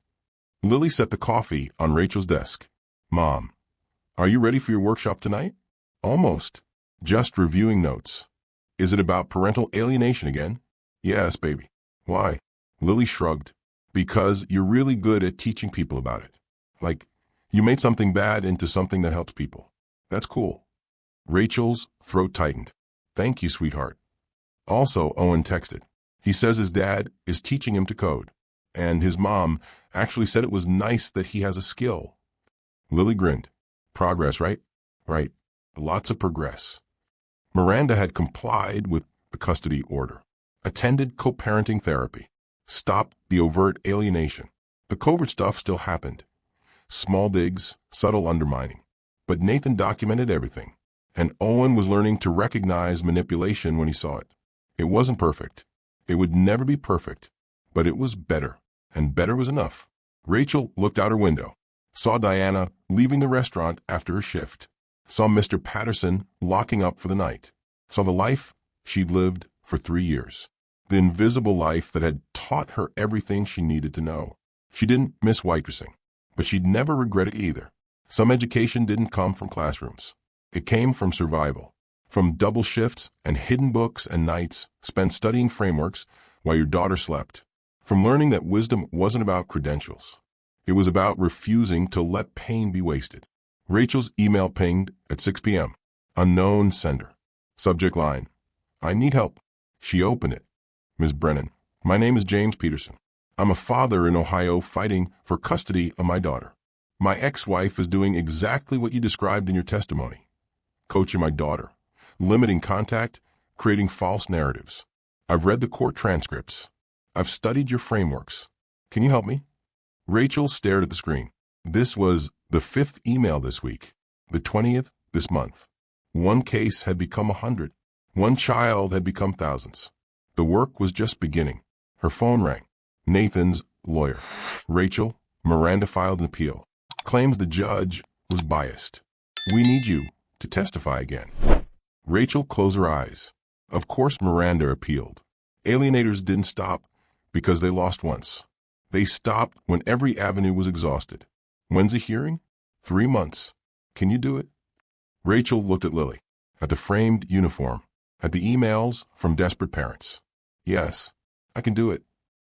Lily set the coffee on Rachel's desk. "Mom, are you ready for your workshop tonight?" "Almost. Just reviewing notes." "Is it about parental alienation again?" "Yes, baby." "Why?" Lily shrugged. "Because you're really good at teaching people about it. Like, you made something bad into something that helps people. That's cool." Rachel's throat tightened. "Thank you, sweetheart." Also, Owen texted. He says his dad is teaching him to code, and his mom actually said it was nice that he has a skill. Lily grinned. Progress, right? Right. Lots of progress. Miranda had complied with the custody order, attended co-parenting therapy, stopped the overt alienation. The covert stuff still happened. Small digs, subtle undermining. But Nathan documented everything, and Owen was learning to recognize manipulation when he saw it. It wasn't perfect. It would never be perfect, but it was better, and better was enough. Rachel looked out her window, saw Diana leaving the restaurant after her shift, saw Mr. Patterson locking up for the night, saw the life she'd lived for 3 years, the invisible life that had taught her everything she needed to know. She didn't miss waitressing, but she'd never regret it either. Some education didn't come from classrooms. It came from survival, from double shifts and hidden books and nights spent studying frameworks while your daughter slept, from learning that wisdom wasn't about credentials. It was about refusing to let pain be wasted. Rachel's email pinged at 6 p.m. Unknown sender. Subject line: I need help. She opened it. Ms. Brennan, my name is James Peterson. I'm a father in Ohio fighting for custody of my daughter. My ex-wife is doing exactly what you described in your testimony. Coaching my daughter, limiting contact, creating false narratives. I've read the court transcripts. I've studied your frameworks. Can you help me? Rachel stared at the screen. This was the 5th email this week, the 20th this month. One case had become 100. One child had become thousands. The work was just beginning. Her phone rang. Nathan's lawyer. Rachel, Miranda filed an appeal. Claims the judge was biased. We need you to testify again. Rachel closed her eyes. Of course Miranda appealed. Alienators didn't stop because they lost once. They stopped when every avenue was exhausted. When's the hearing? 3 months. Can you do it? Rachel looked at Lily, at the framed uniform, at the emails from desperate parents. Yes, I can do it.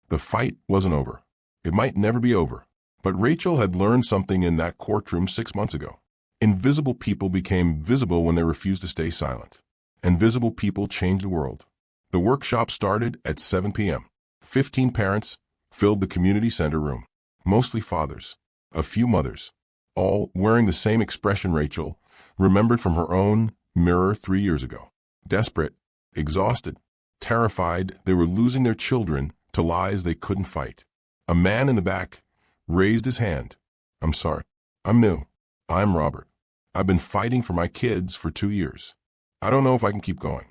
The fight wasn't over. It might never be over. But Rachel had learned something in that courtroom 6 months ago. Invisible people became visible when they refused to stay silent. Invisible people changed the world. The workshop started at 7 p.m. 15 parents filled the community center room, mostly fathers, a few mothers, all wearing the same expression Rachel remembered from her own mirror 3 years ago. Desperate, exhausted, terrified they were losing their children to lies they couldn't fight. A man in the back raised his hand. I'm sorry. I'm new. I'm Robert. I've been fighting for my kids for 2 years. I don't know if I can keep going.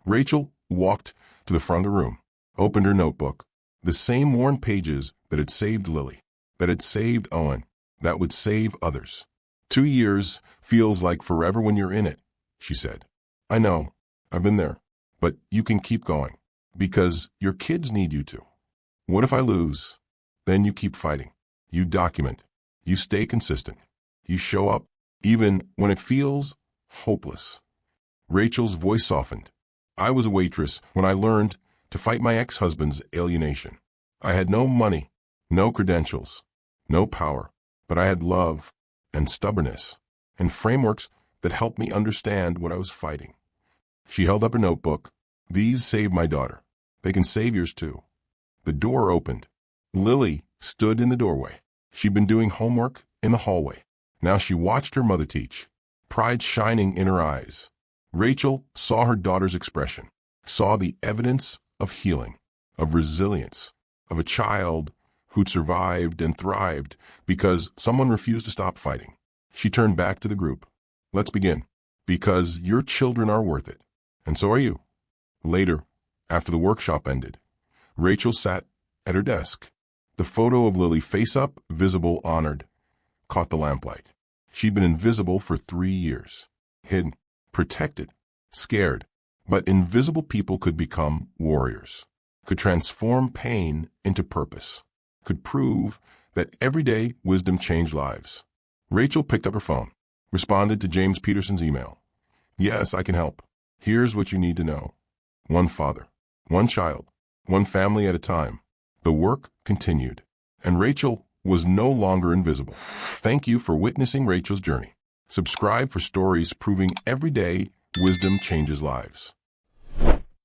Rachel walked to the front of the room, opened her notebook, the same worn pages that had saved Lily, that had saved Owen, that would save others. 2 years feels like forever when you're in it, she said. I know. I've been there. But you can keep going, because your kids need you to. What if I lose? Then you keep fighting. You document. You stay consistent. You show up, even when it feels hopeless. Rachel's voice softened. I was a waitress when I learned to fight my ex-husband's alienation. I had no money, no credentials, no power, but I had love and stubbornness and frameworks that helped me understand what I was fighting. She held up her notebook. These saved my daughter. They can save yours too. The door opened. Lily stood in the doorway. She'd been doing homework in the hallway. Now she watched her mother teach, pride shining in her eyes. Rachel saw her daughter's expression, saw the evidence of healing, of resilience, of a child who'd survived and thrived because someone refused to stop fighting. She turned back to the group. Let's begin, because your children are worth it, and so are you. Later, after the workshop ended, Rachel sat at her desk. The photo of Lily face up, visible, honored, caught the lamplight. She'd been invisible for 3 years, hidden, protected, scared. But invisible people could become warriors, could transform pain into purpose, could prove that everyday wisdom changed lives. Rachel picked up her phone, responded to James Peterson's email. Yes, I can help. Here's what you need to know. One father, one child, one family at a time. The work continued, and Rachel was no longer invisible. Thank you for witnessing Rachel's journey. Subscribe for stories proving everyday wisdom changes lives.